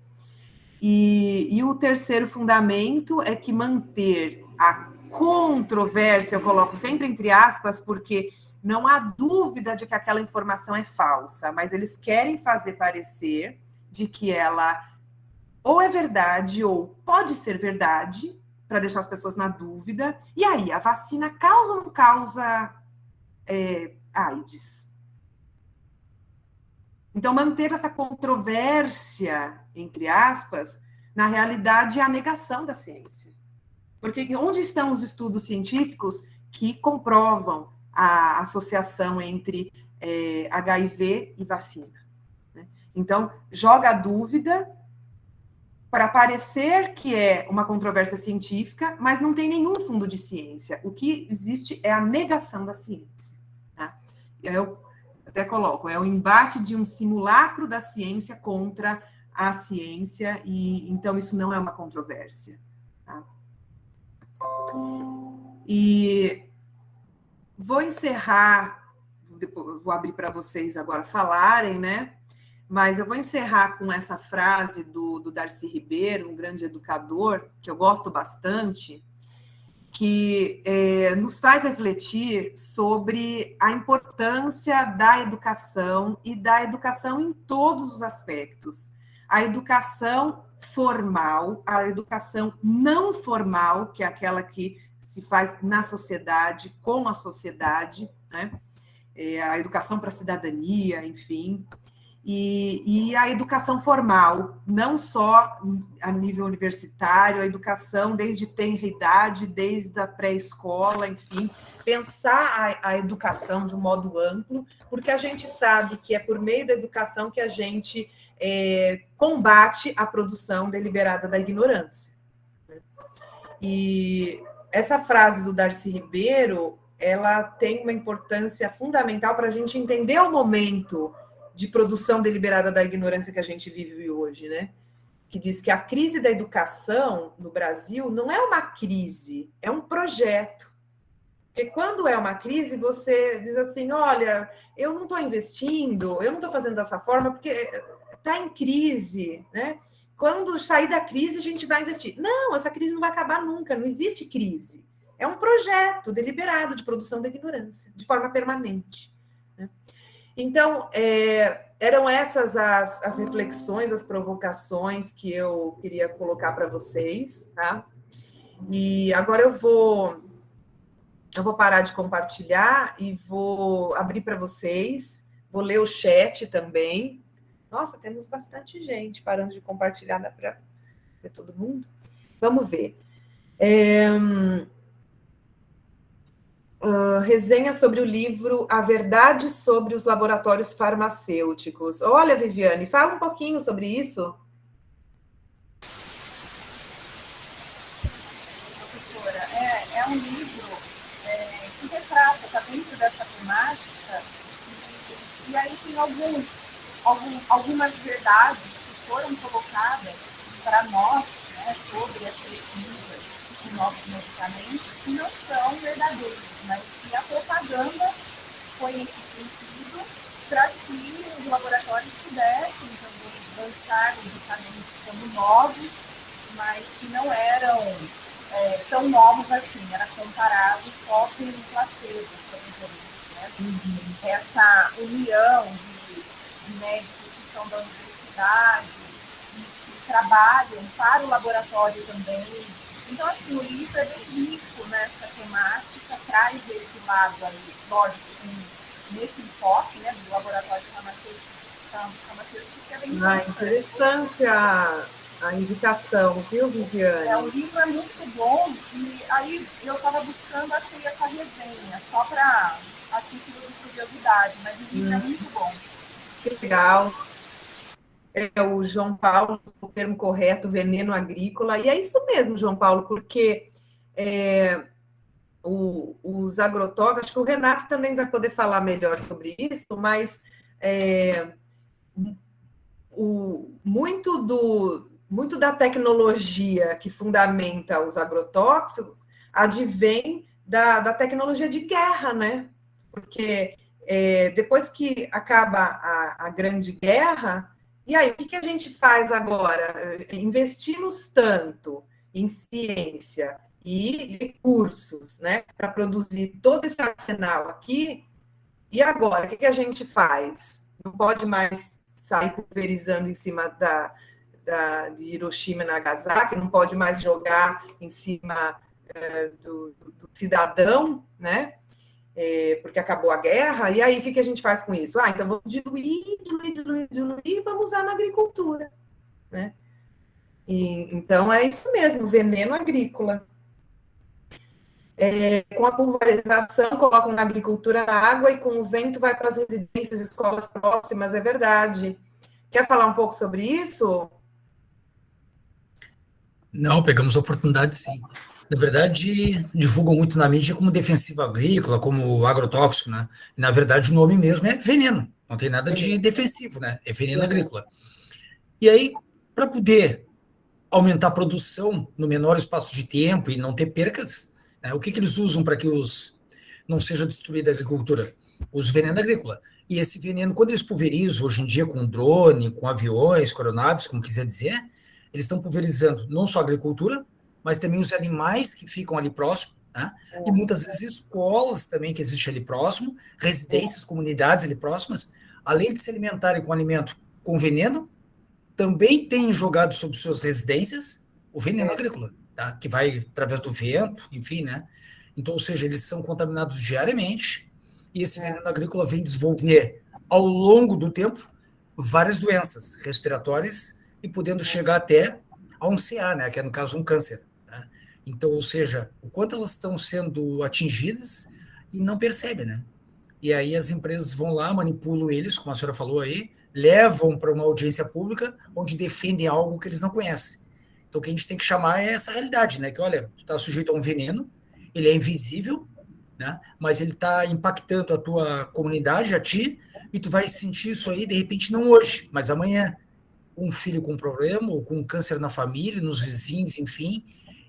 E o terceiro fundamento é que manter a controvérsia, eu coloco sempre entre aspas, porque não há dúvida de que aquela informação é falsa, mas eles querem fazer parecer de que ela ou é verdade ou pode ser verdade, para deixar as pessoas na dúvida. E aí, a vacina causa ou não causa AIDS? Então, manter essa controvérsia, entre aspas, na realidade é a negação da ciência. Porque onde estão os estudos científicos que comprovam a associação entre HIV e vacina? Né? Então, joga a dúvida para parecer que é uma controvérsia científica, mas não tem nenhum fundo de ciência. O que existe é a negação da ciência. Tá? Eu até coloco, é o embate de um simulacro da ciência contra a ciência, e então isso não é uma controvérsia. Tá? E vou encerrar, depois, vou abrir para vocês agora falarem, né? Mas eu vou encerrar com essa frase do Darcy Ribeiro, um grande educador, que eu gosto bastante, que nos faz refletir sobre a importância da educação e da educação em todos os aspectos. A educação formal, a educação não formal, que é aquela que se faz na sociedade, com a sociedade, né? A educação para a cidadania, enfim, e a educação formal, não só a nível universitário, a educação desde tenra idade, desde a pré-escola, enfim, pensar a educação de um modo amplo, porque a gente sabe que é por meio da educação que a gente combate a produção deliberada da ignorância. E essa frase do Darcy Ribeiro, ela tem uma importância fundamental para a gente entender o momento de produção deliberada da ignorância que a gente vive hoje, né? Que diz que a crise da educação no Brasil não é uma crise, é um projeto. Porque quando é uma crise, você diz assim, olha, eu não estou investindo, eu não estou fazendo dessa forma, porque está em crise, né? Quando sair da crise, a gente vai investir. Não, essa crise não vai acabar nunca, não existe crise. É um projeto deliberado de produção da ignorância, de forma permanente. Né? Então, eram essas as reflexões, as provocações que eu queria colocar para vocês, tá? E agora eu vou parar de compartilhar e vou abrir para vocês, vou ler o chat também. Nossa, temos bastante gente parando de compartilhar, dá para ver todo mundo? Vamos ver. Resenha sobre o livro A Verdade sobre os Laboratórios Farmacêuticos. Olha, Viviane, fala um pouquinho sobre isso. Professora, é um livro que retrata, está dentro dessa temática, e aí tem algumas verdades que foram colocadas para nós, né, sobre as pesquisas de novos medicamentos, que não são verdadeiros, mas que a propaganda foi nesse sentido para que os laboratórios pudessem também lançar medicamentos como novos, mas que não eram tão novos assim, era comparado só com o placebo, por exemplo. Né? Essa união de médicos que são da universidade e que trabalham para o laboratório também. Então, assim, o livro é bem rico nessa temática, traz esse lado aí, lógico, nesse enfoque, né, do laboratório farmacêutico, que é bem interessante a indicação, viu, Viviane? O livro é muito bom, e aí eu estava buscando, achei essa resenha, só para a título de curiosidade, mas o livro é muito bom. Que legal. O João Paulo, o termo correto, veneno agrícola, e é isso mesmo, João Paulo, porque os agrotóxicos, acho que o Renato também vai poder falar melhor sobre isso, mas muito da tecnologia que fundamenta os agrotóxicos advém da tecnologia de guerra, né? Porque depois que acaba a Grande Guerra, e aí, o que a gente faz agora? Investimos tanto em ciência e recursos, né, para produzir todo esse arsenal aqui, e agora, o que a gente faz? Não pode mais sair pulverizando em cima de Hiroshima e Nagasaki, não pode mais jogar em cima do cidadão, né? Porque acabou a guerra, e aí o que a gente faz com isso? Então vamos diluir e vamos usar na agricultura, né? Então é isso mesmo, veneno agrícola. Com a pulverização, colocam na agricultura na água e com o vento vai para as residências, escolas próximas, é verdade. Quer falar um pouco sobre isso? Não, pegamos a oportunidade, sim. Na verdade, divulgam muito na mídia como defensivo agrícola, como agrotóxico, né? E, na verdade, o nome mesmo é veneno, não tem nada de defensivo, né? É veneno agrícola. E aí, para poder aumentar a produção no menor espaço de tempo e não ter percas, né, o que eles usam para que não seja destruída a agricultura? Os veneno agrícola. E esse veneno, quando eles pulverizam, hoje em dia, com drone, com aviões, com aeronaves, como quiser dizer, eles estão pulverizando não só a agricultura, mas também os animais que ficam ali próximo, né? E muitas vezes escolas também que existem ali próximo, residências, comunidades ali próximas, além de se alimentarem com alimento com veneno, também têm jogado sobre suas residências o veneno agrícola, tá? Que vai através do vento, enfim, né? Então, ou seja, eles são contaminados diariamente e esse veneno agrícola vem desenvolver ao longo do tempo várias doenças respiratórias e podendo chegar até a um CA, né? Que é, no caso, um câncer. Né? Então, ou seja, o quanto elas estão sendo atingidas e não percebem, né? E aí as empresas vão lá, manipulam eles, como a senhora falou aí, levam para uma audiência pública onde defendem algo que eles não conhecem. Então, o que a gente tem que chamar é essa realidade, né? Que, olha, tu está sujeito a um veneno, ele é invisível, né? Mas ele está impactando a tua comunidade, a ti, e tu vai sentir isso aí, de repente, não hoje, mas amanhã. Um filho com problema, ou com um câncer na família, nos vizinhos, enfim,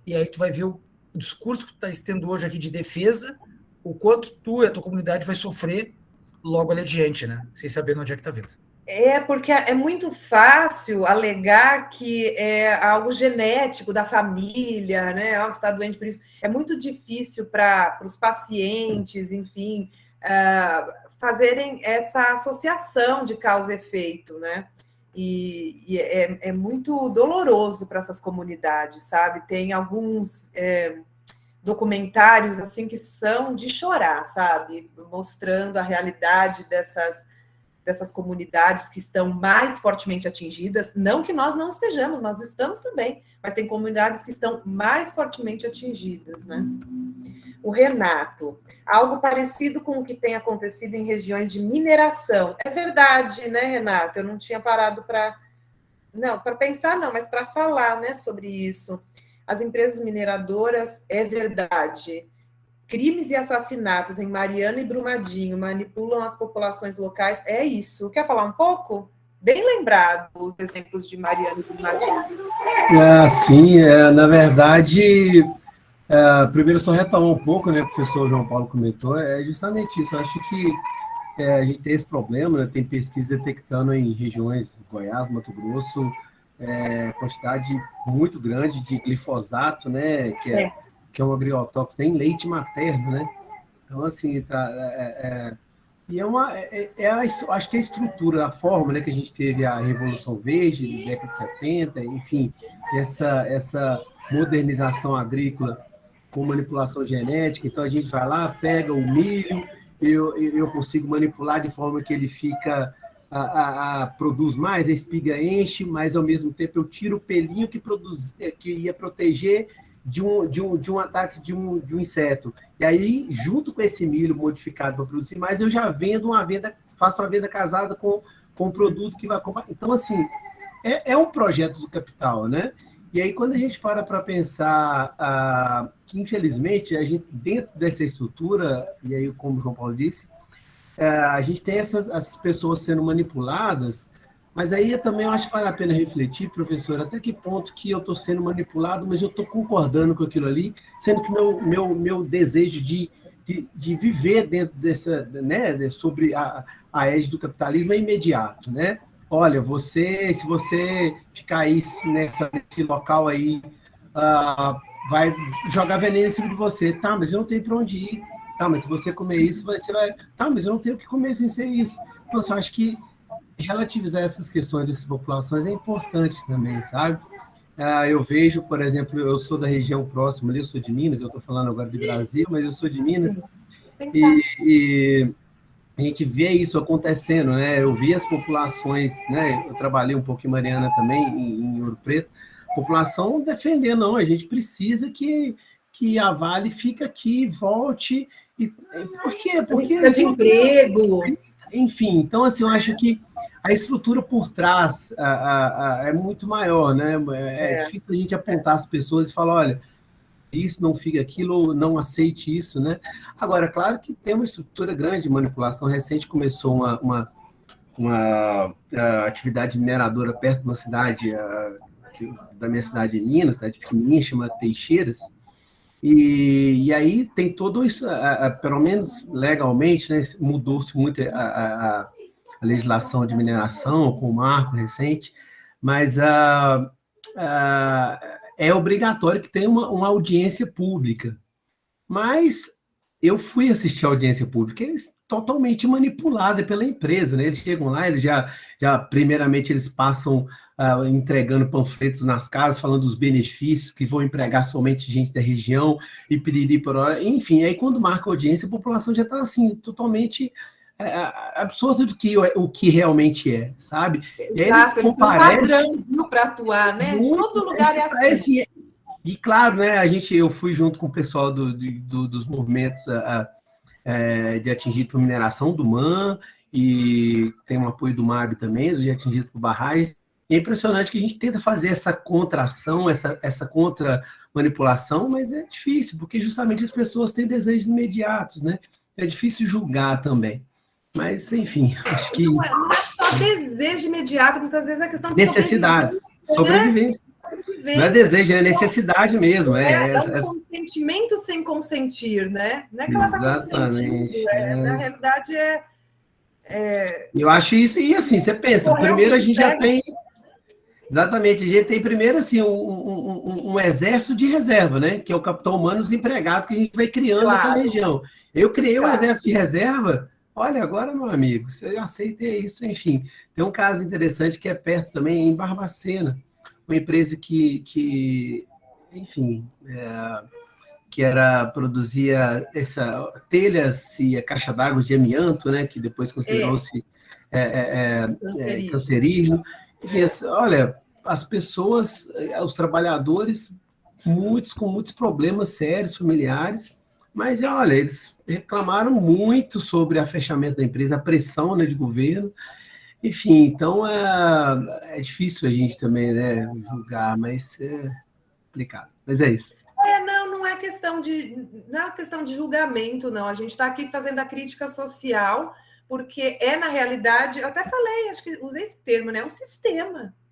e aí tu vai ver o discurso que tu está tendo hoje aqui de defesa, o quanto tu e a tua comunidade vai sofrer logo ali adiante, né? Sem saber onde é que está vindo. Porque é muito fácil alegar que é algo genético da família, né? Você está doente por isso. É muito difícil para os pacientes, enfim, fazerem essa associação de causa e efeito, né? E é muito doloroso para essas comunidades, sabe? Tem alguns documentários assim que são de chorar, sabe? Mostrando a realidade dessas comunidades que estão mais fortemente atingidas. Não que nós não estejamos, nós estamos também, mas tem comunidades que estão mais fortemente atingidas, né? O Renato, algo parecido com o que tem acontecido em regiões de mineração. É verdade, né, Renato? Eu não tinha parado para pensar, não, mas para falar, né, sobre isso. As empresas mineradoras, é verdade. Crimes e assassinatos em Mariana e Brumadinho manipulam as populações locais. É isso. Quer falar um pouco? Bem lembrado os exemplos de Mariana e Brumadinho. Sim, na verdade... primeiro, só retomar um pouco, né, o professor João Paulo comentou, é justamente isso. Eu acho que a gente tem esse problema, né, tem pesquisa detectando em regiões de Goiás, Mato Grosso, quantidade muito grande de glifosato, né, que é um agrotóxico, tem leite materno, né? Então, assim, acho que a estrutura, a forma, né, que a gente teve a Revolução Verde, década de 70, enfim, essa modernização agrícola com manipulação genética, então a gente vai lá, pega o milho, eu consigo manipular de forma que ele produz mais, a espiga enche, mas ao mesmo tempo eu tiro o pelinho que ia proteger de um ataque de um inseto. E aí, junto com esse milho modificado para produzir mais, eu já faço uma venda casada com o produto que vai comprar. Então, assim, é um projeto do capital, né? E aí, quando a gente para pensar que, infelizmente, a gente, dentro dessa estrutura, e aí, como o João Paulo disse, a gente tem essas pessoas sendo manipuladas, mas aí também eu acho que vale a pena refletir, professor, até que ponto que eu estou sendo manipulado, mas eu estou concordando com aquilo ali, sendo que meu desejo de viver dentro dessa, né, sobre a égide do capitalismo é imediato, né? Olha, se você ficar aí nesse local aí, vai jogar veneno em cima de você. Tá, mas eu não tenho para onde ir. Tá, mas se você comer isso, você vai... Tá, mas eu não tenho o que comer sem ser isso. Então, eu acho que relativizar essas questões dessas populações é importante também, sabe? Eu vejo, por exemplo, eu sou da região próxima, eu sou de Minas, eu estou falando agora de Brasil, mas eu sou de Minas, e a gente vê isso acontecendo, né? Eu vi as populações, né? Eu trabalhei um pouco em Mariana também, em Ouro Preto, população defendendo, não, a gente precisa que a Vale fique aqui, volte. Por quê? Porque precisa de emprego. Enfim, então, assim, eu acho que a estrutura por trás é muito maior, né? É difícil a gente apontar as pessoas e falar, olha, isso, não fica aquilo, não aceite isso, né? Agora, claro que tem uma estrutura grande de manipulação. Recente começou uma atividade mineradora perto de uma cidade, da minha cidade de Minas, cidade pequenininha, chama Teixeiras, e aí tem todo isso, pelo menos legalmente, né, mudou-se muito a legislação de mineração com o marco recente, mas é obrigatório que tenha uma audiência pública. Mas eu fui assistir a audiência pública, eles totalmente manipulada pela empresa, né? Eles chegam lá, eles já primeiramente, eles passam entregando panfletos nas casas, falando dos benefícios, que vão empregar somente gente da região, e piriri por hora. Enfim, aí quando marca a audiência, a população já está assim, totalmente absurdo do que o que realmente é, sabe? Exato, eles comparecem para atuar, né? Todo lugar é assim. E claro, né, eu fui junto com o pessoal dos movimentos de atingido por mineração do MAN, e tem um apoio do MAB também, de atingido por barragens. E é impressionante que a gente tenta fazer essa contração, essa contra-manipulação, mas é difícil, porque justamente as pessoas têm desejos imediatos, né? É difícil julgar também. Mas, enfim, acho que... Não é só desejo imediato, muitas vezes é questão de necessidade, sobrevivência. Não é desejo, é necessidade mesmo. É um consentimento sem consentir, né? Não é que ela está consentindo, na realidade Eu acho isso, e assim, você pensa, primeiro a gente já tem... Exatamente, a gente tem primeiro assim, um exército de reserva, né? Que é o capitão humano desempregado que a gente vai criando nessa região. Eu criei um exército de reserva, olha, agora, meu amigo, você aceita isso, enfim. Tem um caso interessante que é perto também, em Barbacena, uma empresa que enfim, que produzia telhas e a caixa d'água de amianto, né? Que depois considerou-se cancerígeno. Enfim, olha, as pessoas, os trabalhadores, muitos com muitos problemas sérios, familiares, mas, olha, eles reclamaram muito sobre o fechamento da empresa, a pressão, né, de governo. Enfim, então é difícil a gente também, né, julgar, mas é complicado. Mas é isso. Não é questão de julgamento, não. A gente está aqui fazendo a crítica social, porque na realidade, eu até falei, acho que usei esse termo, né?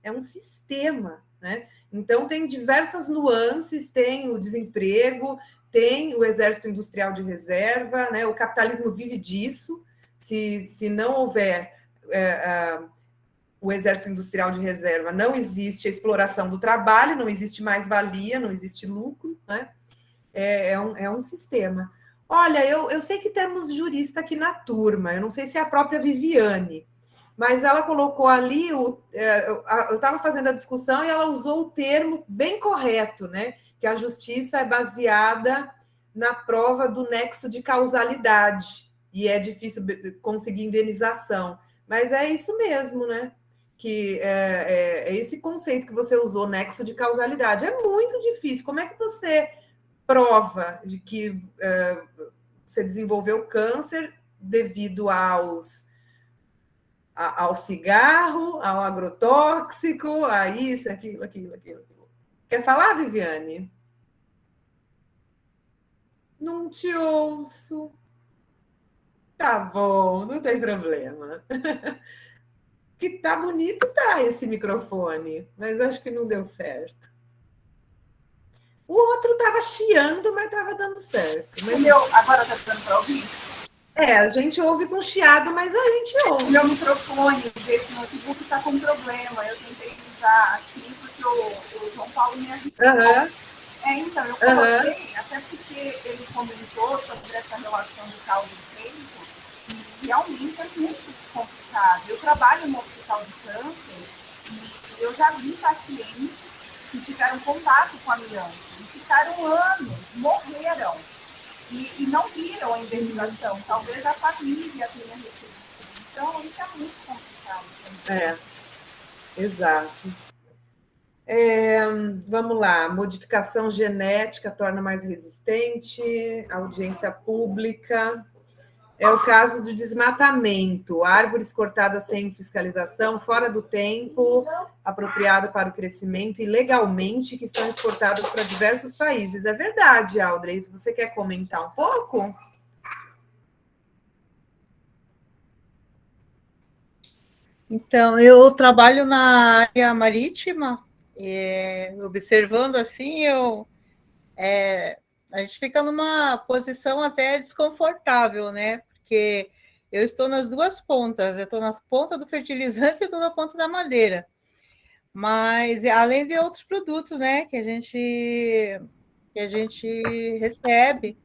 É um sistema, né? Então tem diversas nuances, tem o desemprego, tem o exército industrial de reserva, né? O capitalismo vive disso. Se não houver o exército industrial de reserva, não existe a exploração do trabalho, não existe mais-valia, não existe lucro, né? É um sistema. Olha, eu sei que temos jurista aqui na turma, eu não sei se é a própria Viviane, mas ela colocou ali, eu estava fazendo a discussão e ela usou o termo bem correto, né? Que a justiça é baseada na prova do nexo de causalidade, e é difícil conseguir indenização. Mas é isso mesmo, né? Que é esse conceito que você usou, nexo de causalidade. É muito difícil. Como é que você prova de que você desenvolveu câncer devido ao cigarro, ao agrotóxico, a isso, aquilo. Quer falar, Viviane? Não te ouço. Tá bom, não tem problema. Que tá bonito, tá, esse microfone, mas acho que não deu certo. O outro estava chiando, mas estava dando certo. Mas agora está dando para ouvir? A gente ouve com chiado, mas a gente ouve. Meu microfone desse notebook está com problema. Eu tentei usar aqui porque o João Paulo me ajudou. Então, eu coloquei, até porque ele comentou sobre essa relação do caldo de tempo, e realmente é muito complicado. Eu trabalho no hospital de câncer e eu já vi pacientes que tiveram contato com amianto e ficaram anos, morreram e não viram a indenização. Talvez a família tenha recebido. Então, isso é muito complicado também. Exato. Vamos lá, modificação genética torna mais resistente, audiência pública. É o caso do desmatamento, árvores cortadas sem fiscalização, fora do tempo, apropriado para o crescimento, ilegalmente, que são exportadas para diversos países. É verdade, Audrey. Você quer comentar um pouco? Então, eu trabalho na área marítima, e observando assim, a gente fica numa posição até desconfortável, né? Porque eu estou nas duas pontas, eu estou na ponta do fertilizante e estou na ponta da madeira. Mas, além de outros produtos, né, que a gente recebe,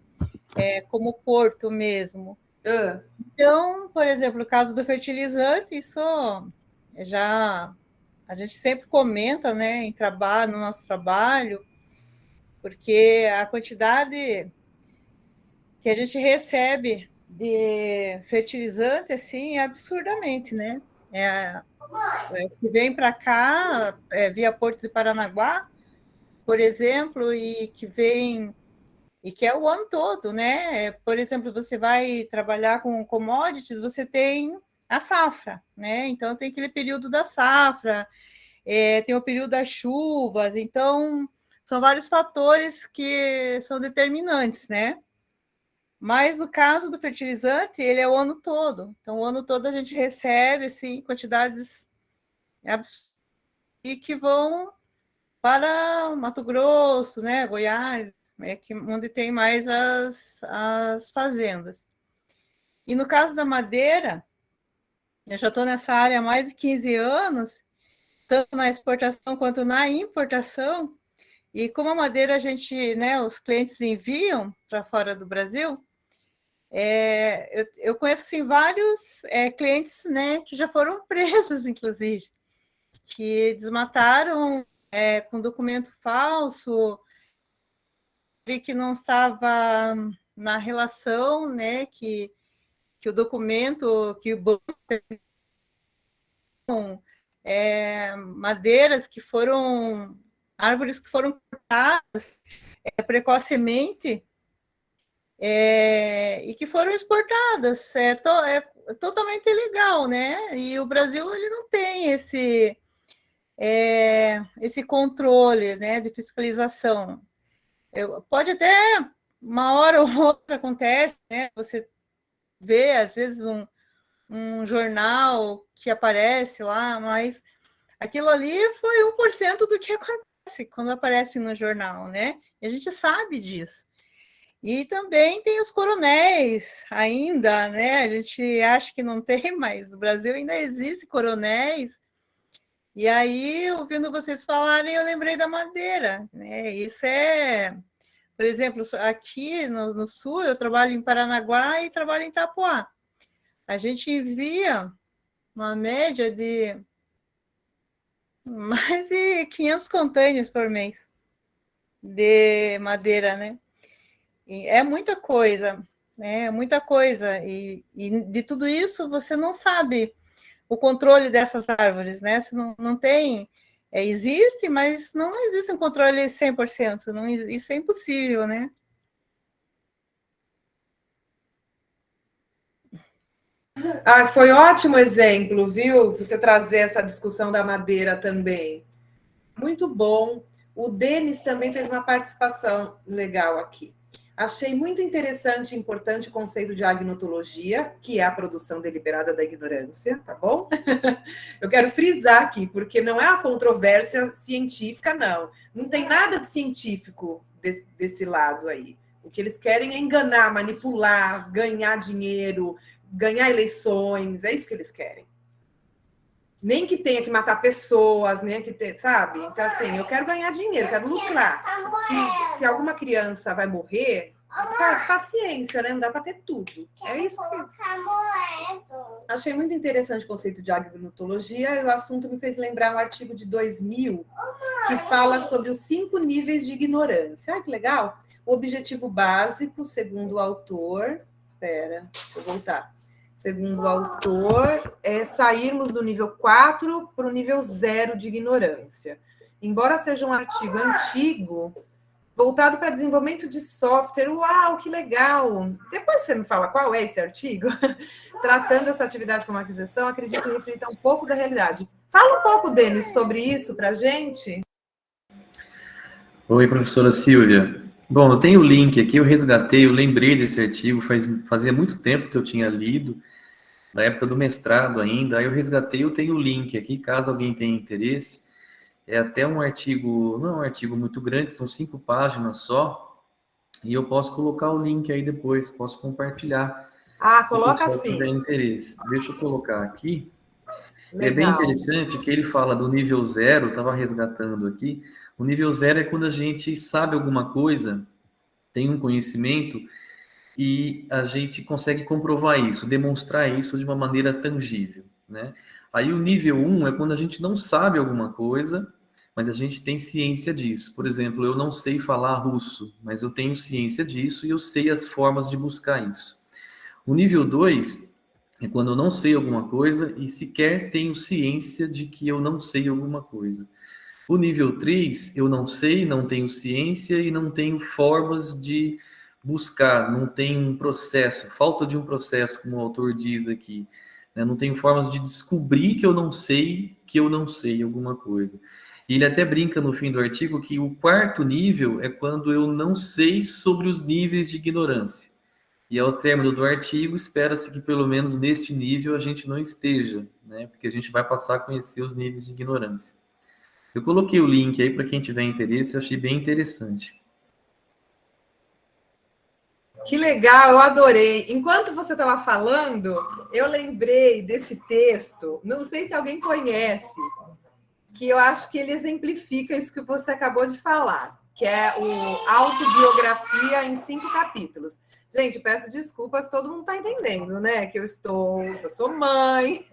como porto mesmo. Então, por exemplo, no caso do fertilizante, isso a gente sempre comenta, né, no nosso trabalho, porque a quantidade que a gente recebe de fertilizante, assim, é absurdamente, né? Que vem para cá, via Porto de Paranaguá, por exemplo, e que é o ano todo, né? Por exemplo, você vai trabalhar com commodities, você tem a safra, né? Então, tem aquele período da safra, tem o período das chuvas, então, são vários fatores que são determinantes, né? Mas, no caso do fertilizante, ele é o ano todo. Então, o ano todo a gente recebe, assim, quantidades absurdas e que vão para Mato Grosso, né? Goiás, onde tem mais as fazendas. E no caso da madeira, eu já estou nessa área há mais de 15 anos, tanto na exportação quanto na importação, e como a madeira a gente, né, os clientes enviam para fora do Brasil, eu conheço assim, vários clientes, né, que já foram presos, inclusive, que desmataram com documento falso, que não estava na relação, né, que o documento, que o banco madeiras que foram, árvores que foram cortadas precocemente e que foram exportadas. É totalmente ilegal, né? E o Brasil ele não tem esse controle, né, de fiscalização. Pode até, uma hora ou outra acontece, né? Você vê, às vezes, um jornal que aparece lá, mas aquilo ali foi 1% do que acontece quando aparece no jornal, né? E a gente sabe disso. E também tem os coronéis ainda, né? A gente acha que não tem, mas no Brasil ainda existe coronéis. E aí, ouvindo vocês falarem, eu lembrei da madeira, né? Isso por exemplo, aqui no sul, eu trabalho em Paranaguá e trabalho em Itapoá. A gente envia uma média de mais de 500 containers por mês de madeira, né? E é muita coisa, né? É muita coisa. E de tudo isso, você não sabe o controle dessas árvores, né? Você não tem... existe, mas não existe um controle 100%. Isso é impossível, né? Foi ótimo exemplo, viu? Você trazer essa discussão da madeira também. Muito bom. O Denis também fez uma participação legal aqui. Achei muito interessante e importante o conceito de agnotologia, que é a produção deliberada da ignorância, tá bom? Eu quero frisar aqui, porque não é uma controvérsia científica, não. Não tem nada de científico desse lado aí. O que eles querem é enganar, manipular, ganhar dinheiro, ganhar eleições, é isso que eles querem. Nem que tenha que matar pessoas, nem que tenha, sabe? Então, assim, eu quero ganhar dinheiro, quero lucrar. Se alguma criança vai morrer, paciência, né? Não dá para ter tudo. É isso que... Achei muito interessante o conceito de agnotologia e o assunto me fez lembrar um artigo de 2000 que fala sobre os 5 níveis de ignorância. Que legal! O objetivo básico, segundo o autor... Deixa eu voltar. Segundo o autor, é sairmos do nível 4 para o nível 0 de ignorância. Embora seja um artigo antigo, voltado para desenvolvimento de software. Uau, que legal! Depois você me fala qual é esse artigo. Tratando essa atividade como aquisição, acredito que reflita um pouco da realidade. Fala um pouco, Denis, sobre isso para a gente. Oi, professora Silvia. Bom, eu tenho o link aqui, eu resgatei, eu lembrei desse artigo, fazia muito tempo que eu tinha lido, na época do mestrado ainda, aí eu resgatei, eu tenho o link aqui, caso alguém tenha interesse. É até um artigo, não é um artigo muito grande, são 5 páginas só, e eu posso colocar o link aí depois, posso compartilhar. Coloca assim. Se tiver interesse. Deixa eu colocar aqui. Legal. É bem interessante que ele fala do nível 0, estava resgatando aqui. O nível 0 é quando a gente sabe alguma coisa, tem um conhecimento, e a gente consegue comprovar isso, demonstrar isso de uma maneira tangível, né? Aí o nível 1 é quando a gente não sabe alguma coisa, mas a gente tem ciência disso. Por exemplo, eu não sei falar russo, mas eu tenho ciência disso e eu sei as formas de buscar isso. O nível 2 é quando eu não sei alguma coisa e sequer tenho ciência de que eu não sei alguma coisa. O nível 3, eu não sei, não tenho ciência e não tenho formas de buscar, não tem um processo, falta de um processo, como o autor diz aqui. Não tenho formas de descobrir que eu não sei alguma coisa. E ele até brinca no fim do artigo que o 4º nível é quando eu não sei sobre os níveis de ignorância. E ao término do artigo, espera-se que pelo menos neste nível a gente não esteja, né? Porque a gente vai passar a conhecer os níveis de ignorância. Eu coloquei o link aí para quem tiver interesse, eu achei bem interessante. Que legal, eu adorei. Enquanto você estava falando, eu lembrei desse texto, não sei se alguém conhece, que eu acho que ele exemplifica isso que você acabou de falar, que é o Autobiografia em 5 capítulos. Gente, peço desculpas, todo mundo está entendendo, né? Que eu sou mãe,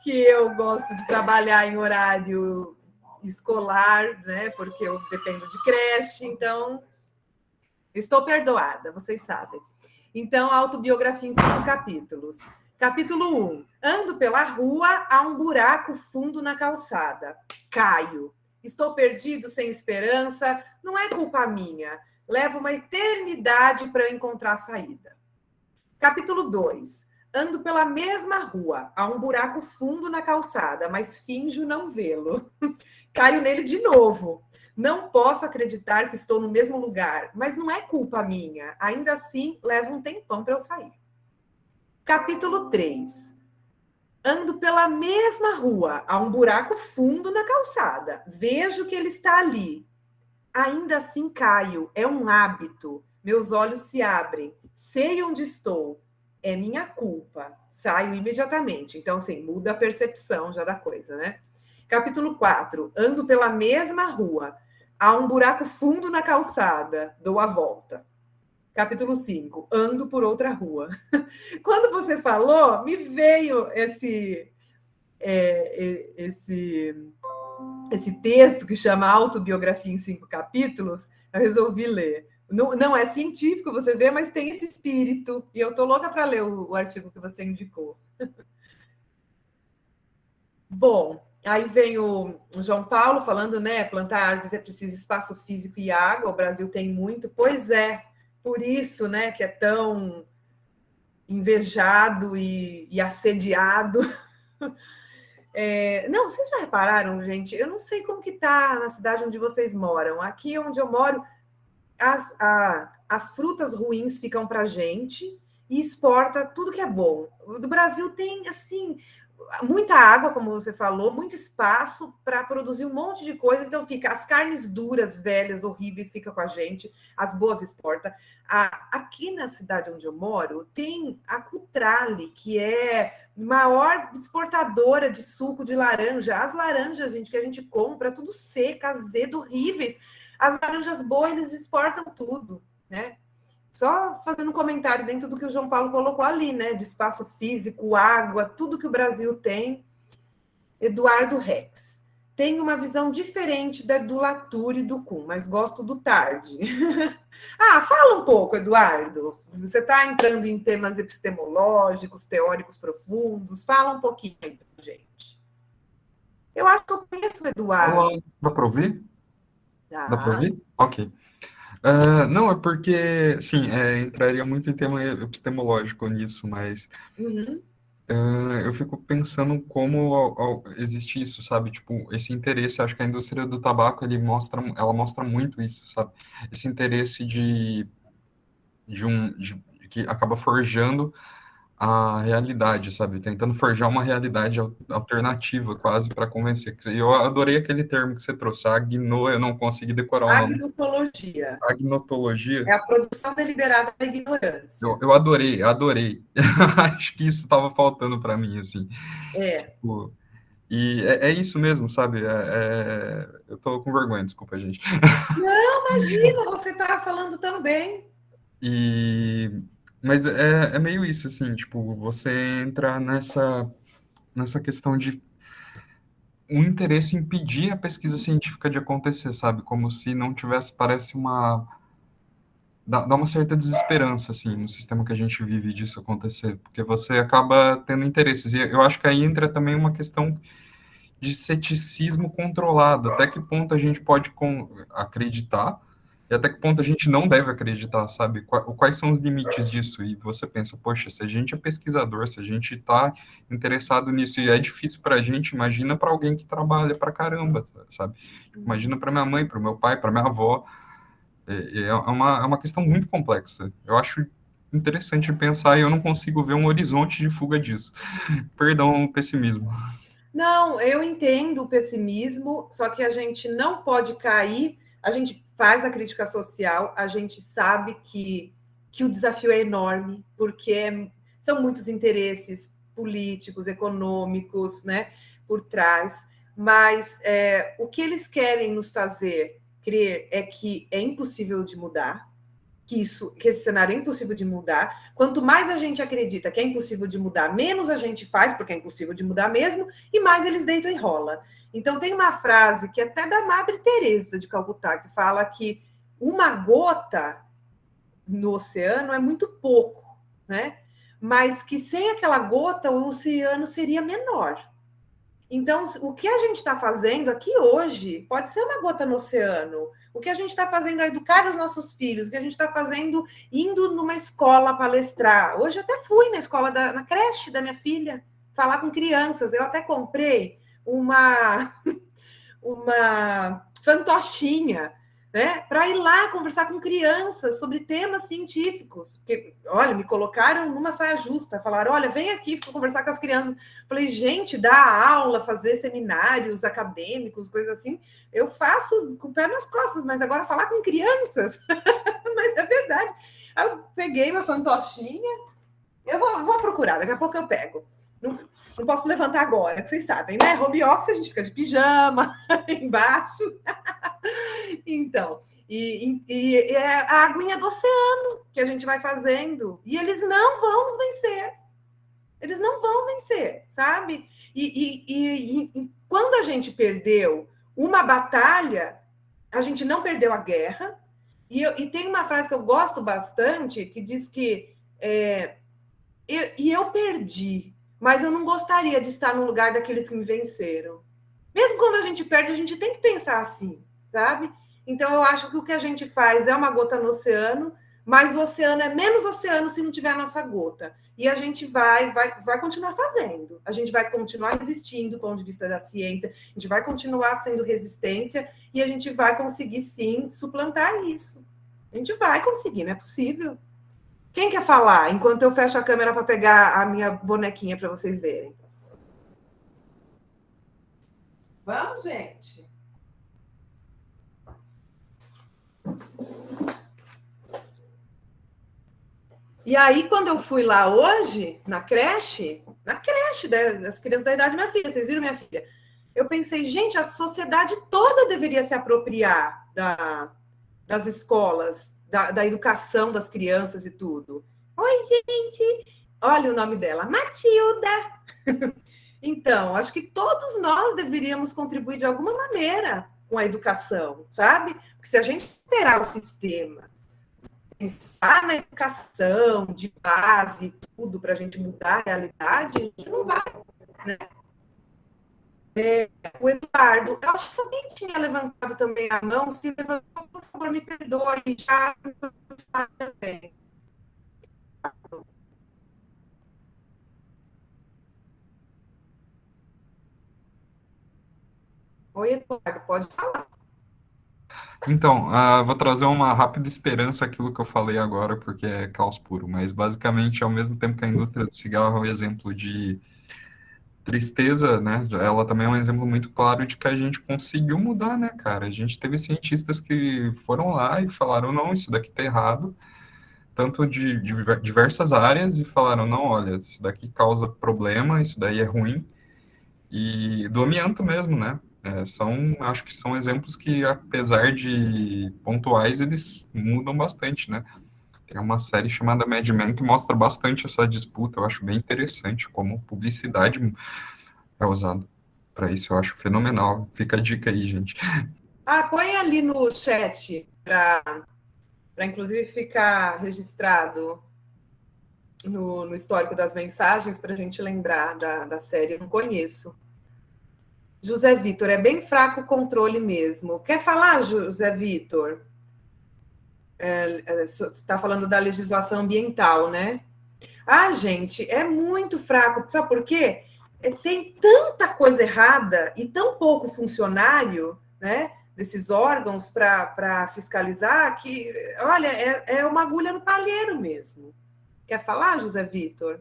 que eu gosto de trabalhar em horário escolar, né? Porque eu dependo de creche, então... Estou perdoada, vocês sabem. Então, autobiografia em 5 capítulos. Capítulo 1. Ando pela rua, há um buraco fundo na calçada. Caio. Estou perdido, sem esperança. Não é culpa minha. Levo uma eternidade para encontrar saída. Capítulo 2. Ando pela mesma rua, há um buraco fundo na calçada, mas finjo não vê-lo. Caio nele de novo. Não posso acreditar que estou no mesmo lugar, mas não é culpa minha. Ainda assim, leva um tempão para eu sair. Capítulo 3. Ando pela mesma rua, há um buraco fundo na calçada. Vejo que ele está ali. Ainda assim caio, é um hábito. Meus olhos se abrem. Sei onde estou. É minha culpa. Saio imediatamente. Então, assim, muda a percepção já da coisa, né? Capítulo 4. Ando pela mesma rua. Há um buraco fundo na calçada. Dou a volta. Capítulo 5. Ando por outra rua. Quando você falou, me veio esse texto que chama Autobiografia em 5 capítulos. Eu resolvi ler. Não é científico, você vê, mas tem esse espírito. E eu estou louca para ler o artigo que você indicou. Bom... Aí vem o João Paulo falando, né? Plantar árvores é preciso espaço físico e água. O Brasil tem muito. Pois é, por isso, né? Que é tão invejado e assediado. Não, vocês já repararam, gente? Eu não sei como que tá na cidade onde vocês moram. Aqui onde eu moro, as frutas ruins ficam para a gente e exporta tudo que é bom. Do Brasil tem, assim... muita água, como você falou, muito espaço para produzir um monte de coisa, então fica as carnes duras, velhas, horríveis, fica com a gente, as boas exporta. Aqui na cidade onde eu moro, tem a Cutrale, que é maior exportadora de suco de laranja. As laranjas, gente, que a gente compra, tudo seca, azedo, horríveis. As laranjas boas, eles exportam tudo, né? Só fazendo um comentário dentro do que o João Paulo colocou ali, né? De espaço físico, água, tudo que o Brasil tem. Eduardo Rex. Tenho uma visão diferente do Latour e do Kuhn, mas gosto do Tarde. Fala um pouco, Eduardo. Você está entrando em temas epistemológicos, teóricos profundos. Fala um pouquinho aí pra gente. Eu acho que eu conheço o Eduardo. Olá, dá para ouvir? Dá para ouvir? Ok. Não, é porque, sim, entraria muito em tema epistemológico nisso, mas eu fico pensando como existe isso, sabe? Tipo, esse interesse, acho que a indústria do tabaco, ela mostra muito isso, sabe? Esse interesse que acaba forjando a realidade, sabe? Tentando forjar uma realidade alternativa, quase, para convencer. Eu adorei aquele termo que você trouxe, eu não consegui decorar o nome. Agnotologia. Agnotologia. É a produção deliberada da ignorância. Eu adorei. Acho que isso estava faltando para mim, assim. Tipo, e é isso mesmo, sabe? Eu tô com vergonha, desculpa, gente. Não, imagina, você está falando tão bem. Mas é meio isso, assim, tipo, você entra nessa questão de um interesse em impedir a pesquisa científica de acontecer, sabe? Como se não tivesse, parece dá uma certa desesperança, assim, no sistema que a gente vive disso acontecer, porque você acaba tendo interesses. E eu acho que aí entra também uma questão de ceticismo controlado. Até que ponto a gente pode acreditar e até que ponto a gente não deve acreditar, sabe? Quais são os limites disso? E você pensa, poxa, se a gente é pesquisador, se a gente está interessado nisso e é difícil para a gente, imagina para alguém que trabalha para caramba, sabe? Imagina para minha mãe, para o meu pai, para minha avó. É uma questão muito complexa. Eu acho interessante pensar e eu não consigo ver um horizonte de fuga disso. Perdão o pessimismo. Não, eu entendo o pessimismo, só que a gente não pode cair. A gente faz a crítica social, a gente sabe que o desafio é enorme, porque são muitos interesses políticos, econômicos, né, por trás, mas o que eles querem nos fazer crer é que é impossível de mudar, que esse cenário é impossível de mudar. Quanto mais a gente acredita que é impossível de mudar, menos a gente faz, porque é impossível de mudar mesmo, e mais eles deitam e rolam. Então, tem uma frase que é até da Madre Teresa de Calcutá, que fala que uma gota no oceano é muito pouco, né? Mas que sem aquela gota, o oceano seria menor. Então, o que a gente está fazendo aqui hoje pode ser uma gota no oceano. O que a gente está fazendo é educar os nossos filhos, o que a gente está fazendo indo numa escola palestrar. Hoje eu até fui na escola, na creche da minha filha, falar com crianças. Eu até comprei uma fantochinha, né, para ir lá conversar com crianças sobre temas científicos. Porque, olha, me colocaram numa saia justa, falaram, olha, vem aqui conversar com as crianças. Falei, gente, dar aula, fazer seminários acadêmicos, coisas assim, eu faço com o pé nas costas, mas agora falar com crianças, mas é verdade. Aí eu peguei uma fantochinha, eu vou procurar, daqui a pouco eu pego. Não posso levantar agora, que vocês sabem, né? Home office, a gente fica de pijama embaixo. Então, é a aguinha do oceano que a gente vai fazendo. E eles não vão nos vencer. Eles não vão vencer, sabe? E quando a gente perdeu uma batalha, a gente não perdeu a guerra. E tem uma frase que eu gosto bastante, que diz que eu perdi, mas eu não gostaria de estar no lugar daqueles que me venceram. Mesmo quando a gente perde, a gente tem que pensar assim, sabe? Então, eu acho que o que a gente faz é uma gota no oceano, mas o oceano é menos oceano se não tiver a nossa gota. E a gente vai continuar fazendo. A gente vai continuar existindo do ponto de vista da ciência, a gente vai continuar sendo resistência e a gente vai conseguir, sim, suplantar isso. A gente vai conseguir, não é possível. Quem quer falar enquanto eu fecho a câmera para pegar a minha bonequinha para vocês verem? Vamos, gente. E aí, quando eu fui lá hoje, na creche das crianças da idade da minha filha, vocês viram minha filha? Eu pensei, gente, a sociedade toda deveria se apropriar das escolas, da educação das crianças e tudo. Oi, gente! Olha o nome dela, Matilda! Então, acho que todos nós deveríamos contribuir de alguma maneira com a educação, sabe? Porque se a gente alterar o sistema, pensar na educação de base, tudo, para a gente mudar a realidade, a gente não vai, né? O Eduardo, eu acho que alguém tinha levantado também a mão. Se levantou, por favor, me perdoe. Já também. Oi, Eduardo, pode falar. Então, vou trazer uma rápida esperança àquilo que eu falei agora, porque é caos puro, mas basicamente, ao mesmo tempo que a indústria do cigarro é um exemplo de tristeza, né? Ela também é um exemplo muito claro de que a gente conseguiu mudar, né, cara? A gente teve cientistas que foram lá e falaram, não, isso daqui tá errado, tanto de diversas áreas, e falaram, não, olha, isso daqui causa problema, isso daí é ruim, e do amianto mesmo, né? Acho que são exemplos que, apesar de pontuais, eles mudam bastante, né? Tem uma série chamada Mad Men que mostra bastante essa disputa. Eu acho bem interessante como publicidade é usada para isso. Eu acho fenomenal. Fica a dica aí, gente. Põe ali no chat para inclusive ficar registrado no histórico das mensagens para a gente lembrar da série. Eu não conheço. José Vitor, é bem fraco o controle mesmo. Quer falar, José Vitor? Está falando da legislação ambiental, né? Gente, é muito fraco. Sabe por quê? Tem tanta coisa errada e tão pouco funcionário, né, desses órgãos para fiscalizar que, olha, é uma agulha no palheiro mesmo. Quer falar, José Vitor?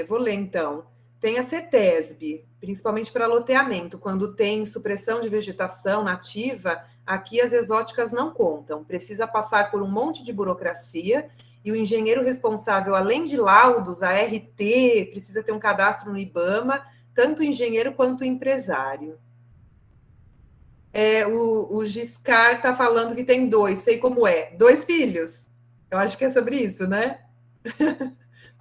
Vou ler, então. Tem a CETESB, principalmente para loteamento. Quando tem supressão de vegetação nativa, aqui as exóticas não contam. Precisa passar por um monte de burocracia e o engenheiro responsável, além de laudos, a RT, precisa ter um cadastro no IBAMA, tanto o engenheiro quanto o empresário. O Giscard está falando que tem 2, sei como é. 2 filhos. Eu acho que é sobre isso, né?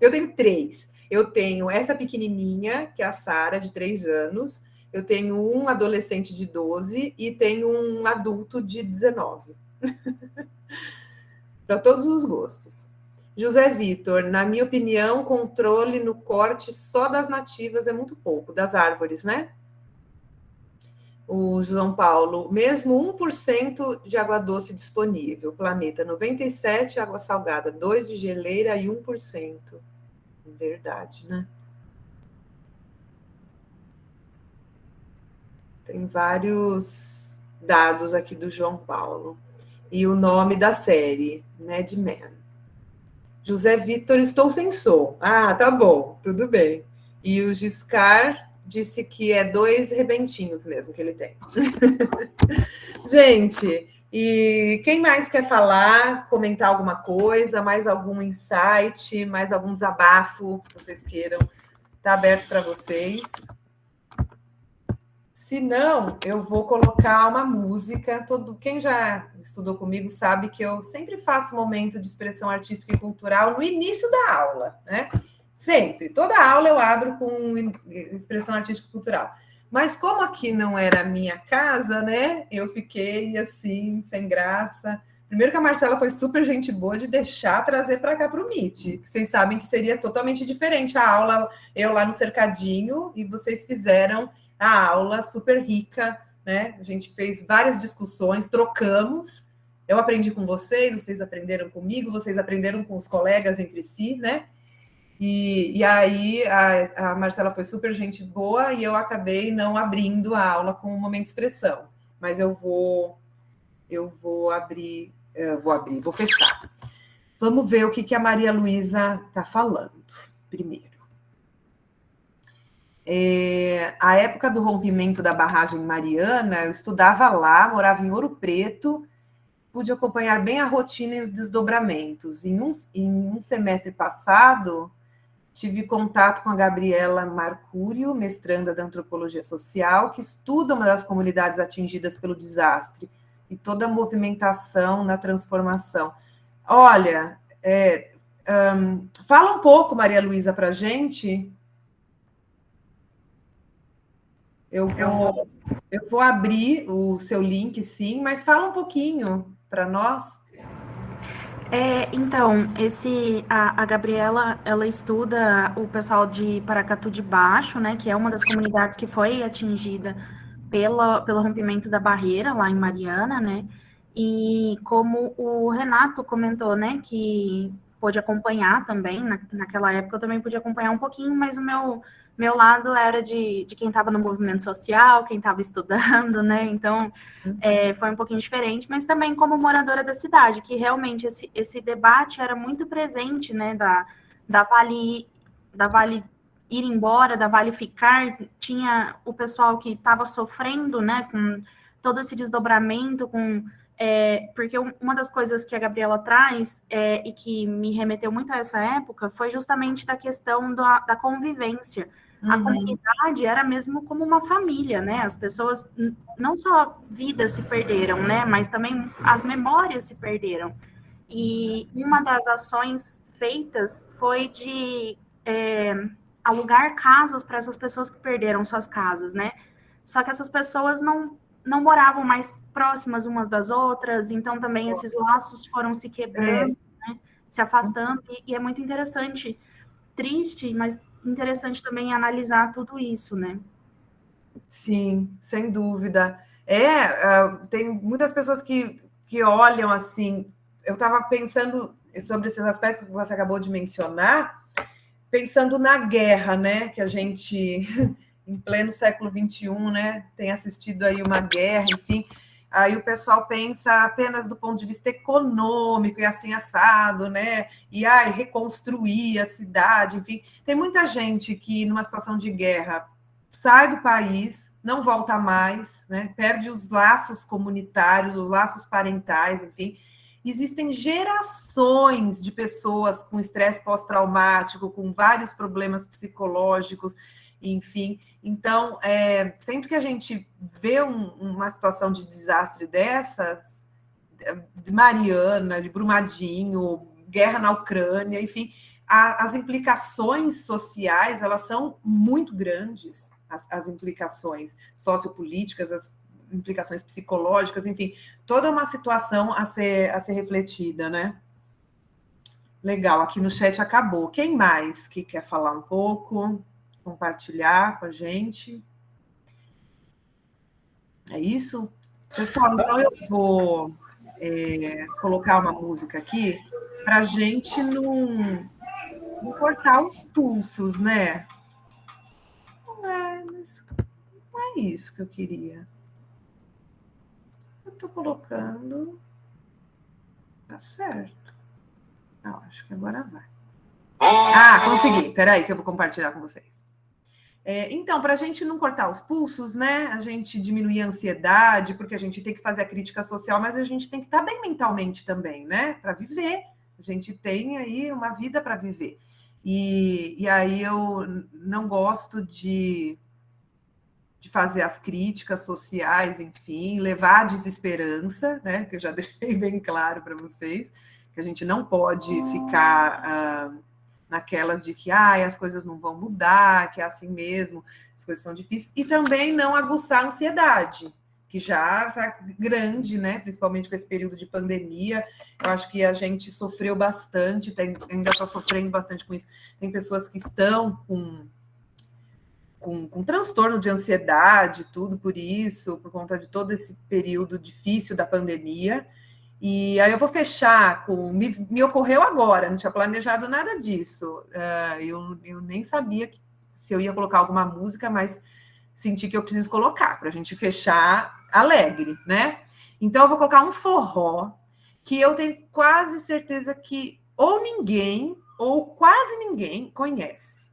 Eu tenho 3. Eu tenho essa pequenininha, que é a Sara, de 3 anos. Eu tenho um adolescente de 12 e tenho um adulto de 19. Para todos os gostos. José Vitor, na minha opinião, controle no corte só das nativas é muito pouco, das árvores, né? O João Paulo, mesmo 1% de água doce disponível, planeta 97, água salgada, 2% de geleira e 1%. Verdade, né? Tem vários dados aqui do João Paulo. E o nome da série, Mad Men. José Vitor, estou sem som. Tá bom, tudo bem. E o Giscard disse que é 2 rebentinhos mesmo que ele tem. Gente, e quem mais quer falar, comentar alguma coisa, mais algum insight, mais algum desabafo que vocês queiram? Está aberto para vocês. Se não, eu vou colocar uma música. Quem já estudou comigo sabe que eu sempre faço momento de expressão artística e cultural no início da aula, né? Sempre. Toda aula eu abro com expressão artística e cultural. Mas como aqui não era a minha casa, né? Eu fiquei assim, sem graça. Primeiro que a Marcela foi super gente boa de deixar trazer para cá para o Meet. Vocês sabem que seria totalmente diferente a aula, eu lá no cercadinho, e vocês fizeram a aula super rica, né? A gente fez várias discussões, trocamos. Eu aprendi com vocês aprenderam comigo, vocês aprenderam com os colegas entre si, né? E aí a Marcela foi super gente boa e eu acabei não abrindo a aula com um momento de expressão. Mas eu vou fechar. Vamos ver o que a Maria Luísa está falando primeiro. A época do rompimento da barragem Mariana, eu estudava lá, morava em Ouro Preto, pude acompanhar bem a rotina e os desdobramentos. Em um semestre passado, tive contato com a Gabriela Marcúrio, mestranda da Antropologia Social, que estuda uma das comunidades atingidas pelo desastre. e toda a movimentação na transformação. Olha, fala um pouco, Maria Luísa, para a gente. Eu vou abrir o seu link, sim, mas fala um pouquinho para nós. Então, a Gabriela, ela estuda o pessoal de Paracatu de Baixo, né, que é uma das comunidades que foi atingida pelo rompimento da barreira lá em Mariana, né, e como o Renato comentou, né, que pôde acompanhar também, naquela época eu também podia acompanhar um pouquinho, mas o meu lado era de quem estava no movimento social, quem estava estudando, né, então foi um pouquinho diferente, mas também como moradora da cidade, que realmente esse debate era muito presente, né, da Vale ir embora, da Vale ficar, tinha o pessoal que estava sofrendo, né, com todo esse desdobramento, porque uma das coisas que a Gabriela traz e que me remeteu muito a essa época foi justamente da questão da convivência. A comunidade era mesmo como uma família, né? As pessoas, não só vidas se perderam, né? Mas também as memórias se perderam. E uma das ações feitas foi de alugar casas para essas pessoas que perderam suas casas, né? Só que essas pessoas não moravam mais próximas umas das outras, então também esses laços foram se quebrando, né? Se afastando, e é muito interessante, triste, mas interessante também analisar tudo isso, né? Sim, sem dúvida. Tem muitas pessoas que olham assim. Eu estava pensando sobre esses aspectos que você acabou de mencionar, pensando na guerra, né? Que a gente, em pleno século XXI, né, tem assistido aí uma guerra, enfim. Aí o pessoal pensa apenas do ponto de vista econômico e assim assado, né? E reconstruir a cidade, enfim. Tem muita gente que, numa situação de guerra, sai do país, não volta mais, né? Perde os laços comunitários, os laços parentais, enfim. Existem gerações de pessoas com estresse pós-traumático, com vários problemas psicológicos, enfim. Então, sempre que a gente vê uma situação de desastre dessas, de Mariana, de Brumadinho, guerra na Ucrânia, enfim, as implicações sociais, elas são muito grandes, as implicações sociopolíticas, as implicações psicológicas, enfim, toda uma situação a ser refletida, né? Legal, aqui no chat acabou. Quem mais que quer falar um pouco? Compartilhar com a gente. É isso? Pessoal, então eu vou colocar uma música aqui para a gente não cortar os pulsos, né? Mas não é isso que eu queria. Eu estou colocando. Tá certo. Não, acho que agora vai. Consegui. Espera aí que eu vou compartilhar com vocês. Então, para a gente não cortar os pulsos, né? A gente diminuir a ansiedade, porque a gente tem que fazer a crítica social, mas a gente tem que estar bem mentalmente também, né? Para viver. A gente tem aí uma vida para viver. E aí eu não gosto de fazer as críticas sociais, enfim, levar a desesperança, né? Que eu já deixei bem claro para vocês, que a gente não pode ficar naquelas de que as coisas não vão mudar, que é assim mesmo, as coisas são difíceis, e também não aguçar a ansiedade, que já está grande, né? Principalmente com esse período de pandemia. Eu acho que a gente sofreu bastante, ainda está sofrendo bastante com isso. Tem pessoas que estão com transtorno de ansiedade, tudo por isso, por conta de todo esse período difícil da pandemia. E aí eu vou fechar com... Me ocorreu agora, não tinha planejado nada disso. Eu nem sabia se eu ia colocar alguma música, mas senti que eu preciso colocar, para a gente fechar alegre, né? Então eu vou colocar um forró, que eu tenho quase certeza que ou ninguém, ou quase ninguém conhece.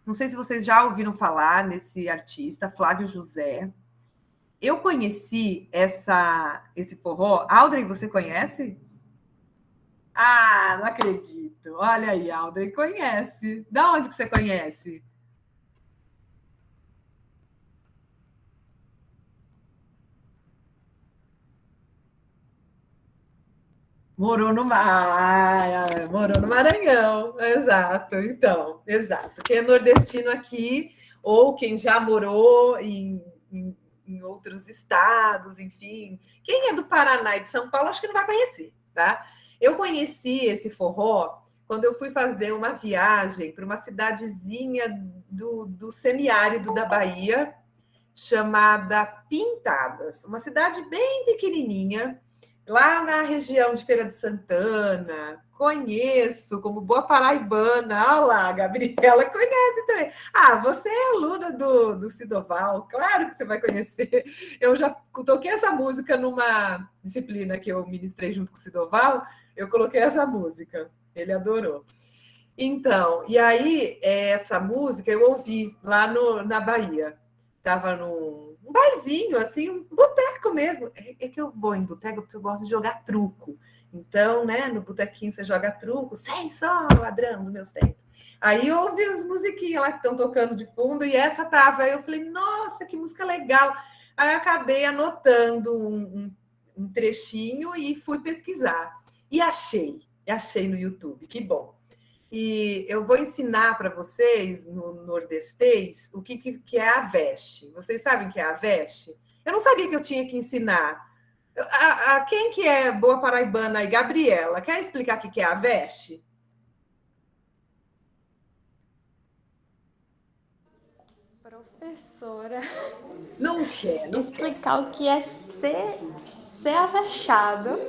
Não sei se vocês já ouviram falar nesse artista, Flávio José. Eu conheci esse forró. Audrey, você conhece? Não acredito. Olha aí, Audrey conhece. Da onde que você conhece? Morou no Maranhão, exato. Então, exato. Quem é nordestino aqui, ou quem já morou em outros estados, enfim. Quem é do Paraná e de São Paulo, acho que não vai conhecer, tá? Eu conheci esse forró quando eu fui fazer uma viagem para uma cidadezinha do semiárido da Bahia, chamada Pintadas, uma cidade bem pequenininha, lá na região de Feira de Santana. Conheço como boa paraibana. Olha lá, a Gabriela conhece também. Ah, você é aluna do Sidoval, claro que você vai conhecer. Eu já toquei essa música numa disciplina que eu ministrei junto com o Sidoval, eu coloquei essa música, ele adorou. Então, e aí, essa música eu ouvi lá na Bahia. Estava num barzinho, assim, um boteco mesmo. É que eu vou em boteco porque eu gosto de jogar truco. Então, né, no botequinho você joga truco, sem só, ladrão dos meus tempos. Aí eu ouvi as musiquinhas lá que estão tocando de fundo e essa tava. Aí eu falei, nossa, que música legal. Aí eu acabei anotando um trechinho e fui pesquisar. E achei no YouTube, que bom. E eu vou ensinar para vocês, no nordestês, o que é a veste. Vocês sabem o que é a veste? Eu não sabia que eu tinha que ensinar. Quem que é boa paraibana aí? Gabriela, quer explicar o que é a veste? Professora. Não quer. Explicar o que é ser avexado.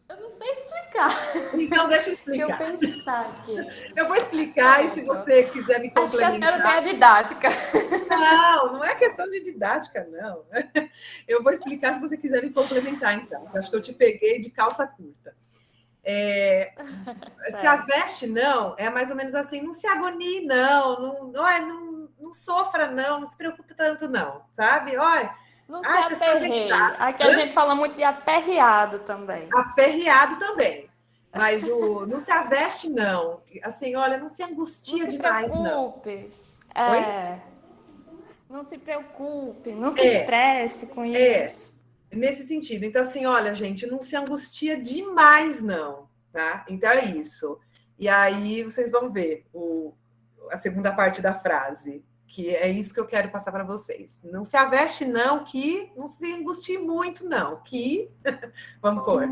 Eu não sei explicar. Então, deixa eu explicar. Deixa eu pensar aqui. Eu vou explicar e se você quiser me complementar... Acho que a senhora tem a didática. Não é questão de didática, não. Eu vou explicar se você quiser me complementar, então. Acho que eu te peguei de calça curta. Se a veste não, é mais ou menos assim, não se agonie, não sofra, não se preocupe tanto, não, sabe? Olha... Não se aperreie. Aqui a gente fala muito de aperreado também. Aperreado também. Mas não se aveste, não. Assim, olha, não se angustia demais, não. Não se preocupe, não se estresse com isso. Nesse sentido. Então, assim, olha, gente, não se angustia demais, não. Tá? Então, é isso. E aí, vocês vão ver a segunda parte da frase. Que é isso que eu quero passar para vocês. Não se aveste, não, que não se angustie muito, não. Que... Vamos pôr.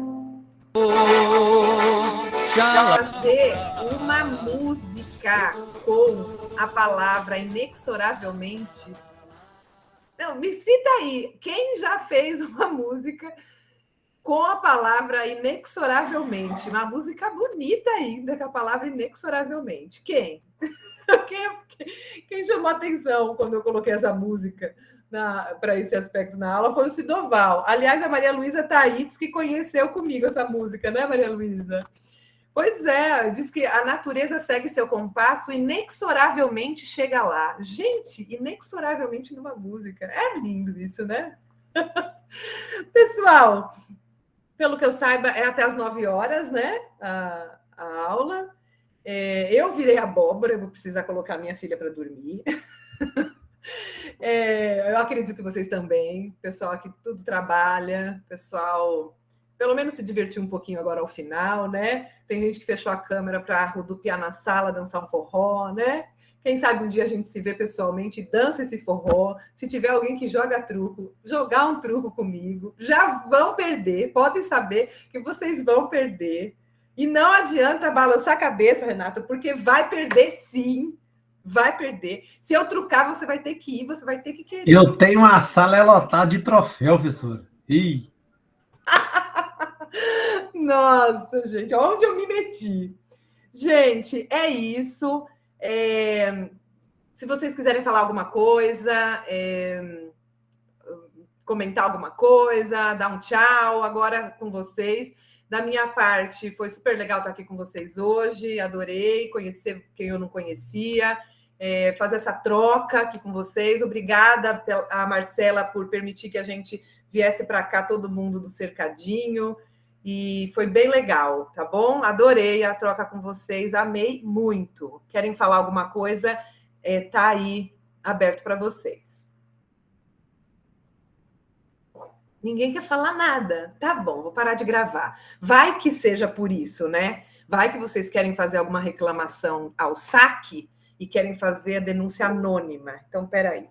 Fazer uma música com a palavra inexoravelmente. Não, me cita aí. Quem já fez uma música com a palavra inexoravelmente? Uma música bonita ainda com a palavra inexoravelmente. Quem? Quem chamou atenção quando eu coloquei essa música para esse aspecto na aula foi o Sidoval. Aliás, a Maria Luísa Taítes que conheceu comigo essa música, né, Maria Luísa? Pois é, diz que a natureza segue seu compasso e inexoravelmente chega lá. Gente, inexoravelmente numa música. É lindo isso, né? Pessoal, pelo que eu saiba, é até às 9 horas, né? A aula. Eu virei abóbora, eu vou precisar colocar minha filha para dormir. Eu acredito que vocês também. Pessoal aqui tudo trabalha, pessoal pelo menos se divertir um pouquinho agora ao final, né? Tem gente que fechou a câmera para rodopiar na sala, dançar um forró, né? Quem sabe um dia a gente se vê pessoalmente e dança esse forró. Se tiver alguém que joga truco, jogar um truco comigo, já vão perder. Podem saber que vocês vão perder. E não adianta balançar a cabeça, Renata, porque vai perder sim. Vai perder. Se eu trucar, você vai ter que ir, você vai ter que querer. Eu tenho uma sala lotada de troféu, professor. Ih! Nossa, gente, onde eu me meti? Gente, é isso. Se vocês quiserem falar alguma coisa, comentar alguma coisa, dar um tchau, agora com vocês. Da minha parte, foi super legal estar aqui com vocês hoje, adorei conhecer quem eu não conhecia, fazer essa troca aqui com vocês. Obrigada a Marcela por permitir que a gente viesse para cá, todo mundo do Cercadinho, e foi bem legal, tá bom? Adorei a troca com vocês, amei muito. Querem falar alguma coisa? Tá aí aberto para vocês. Ninguém quer falar nada. Tá bom, vou parar de gravar. Vai que seja por isso, né? Vai que vocês querem fazer alguma reclamação ao saque e querem fazer a denúncia anônima. Então, peraí.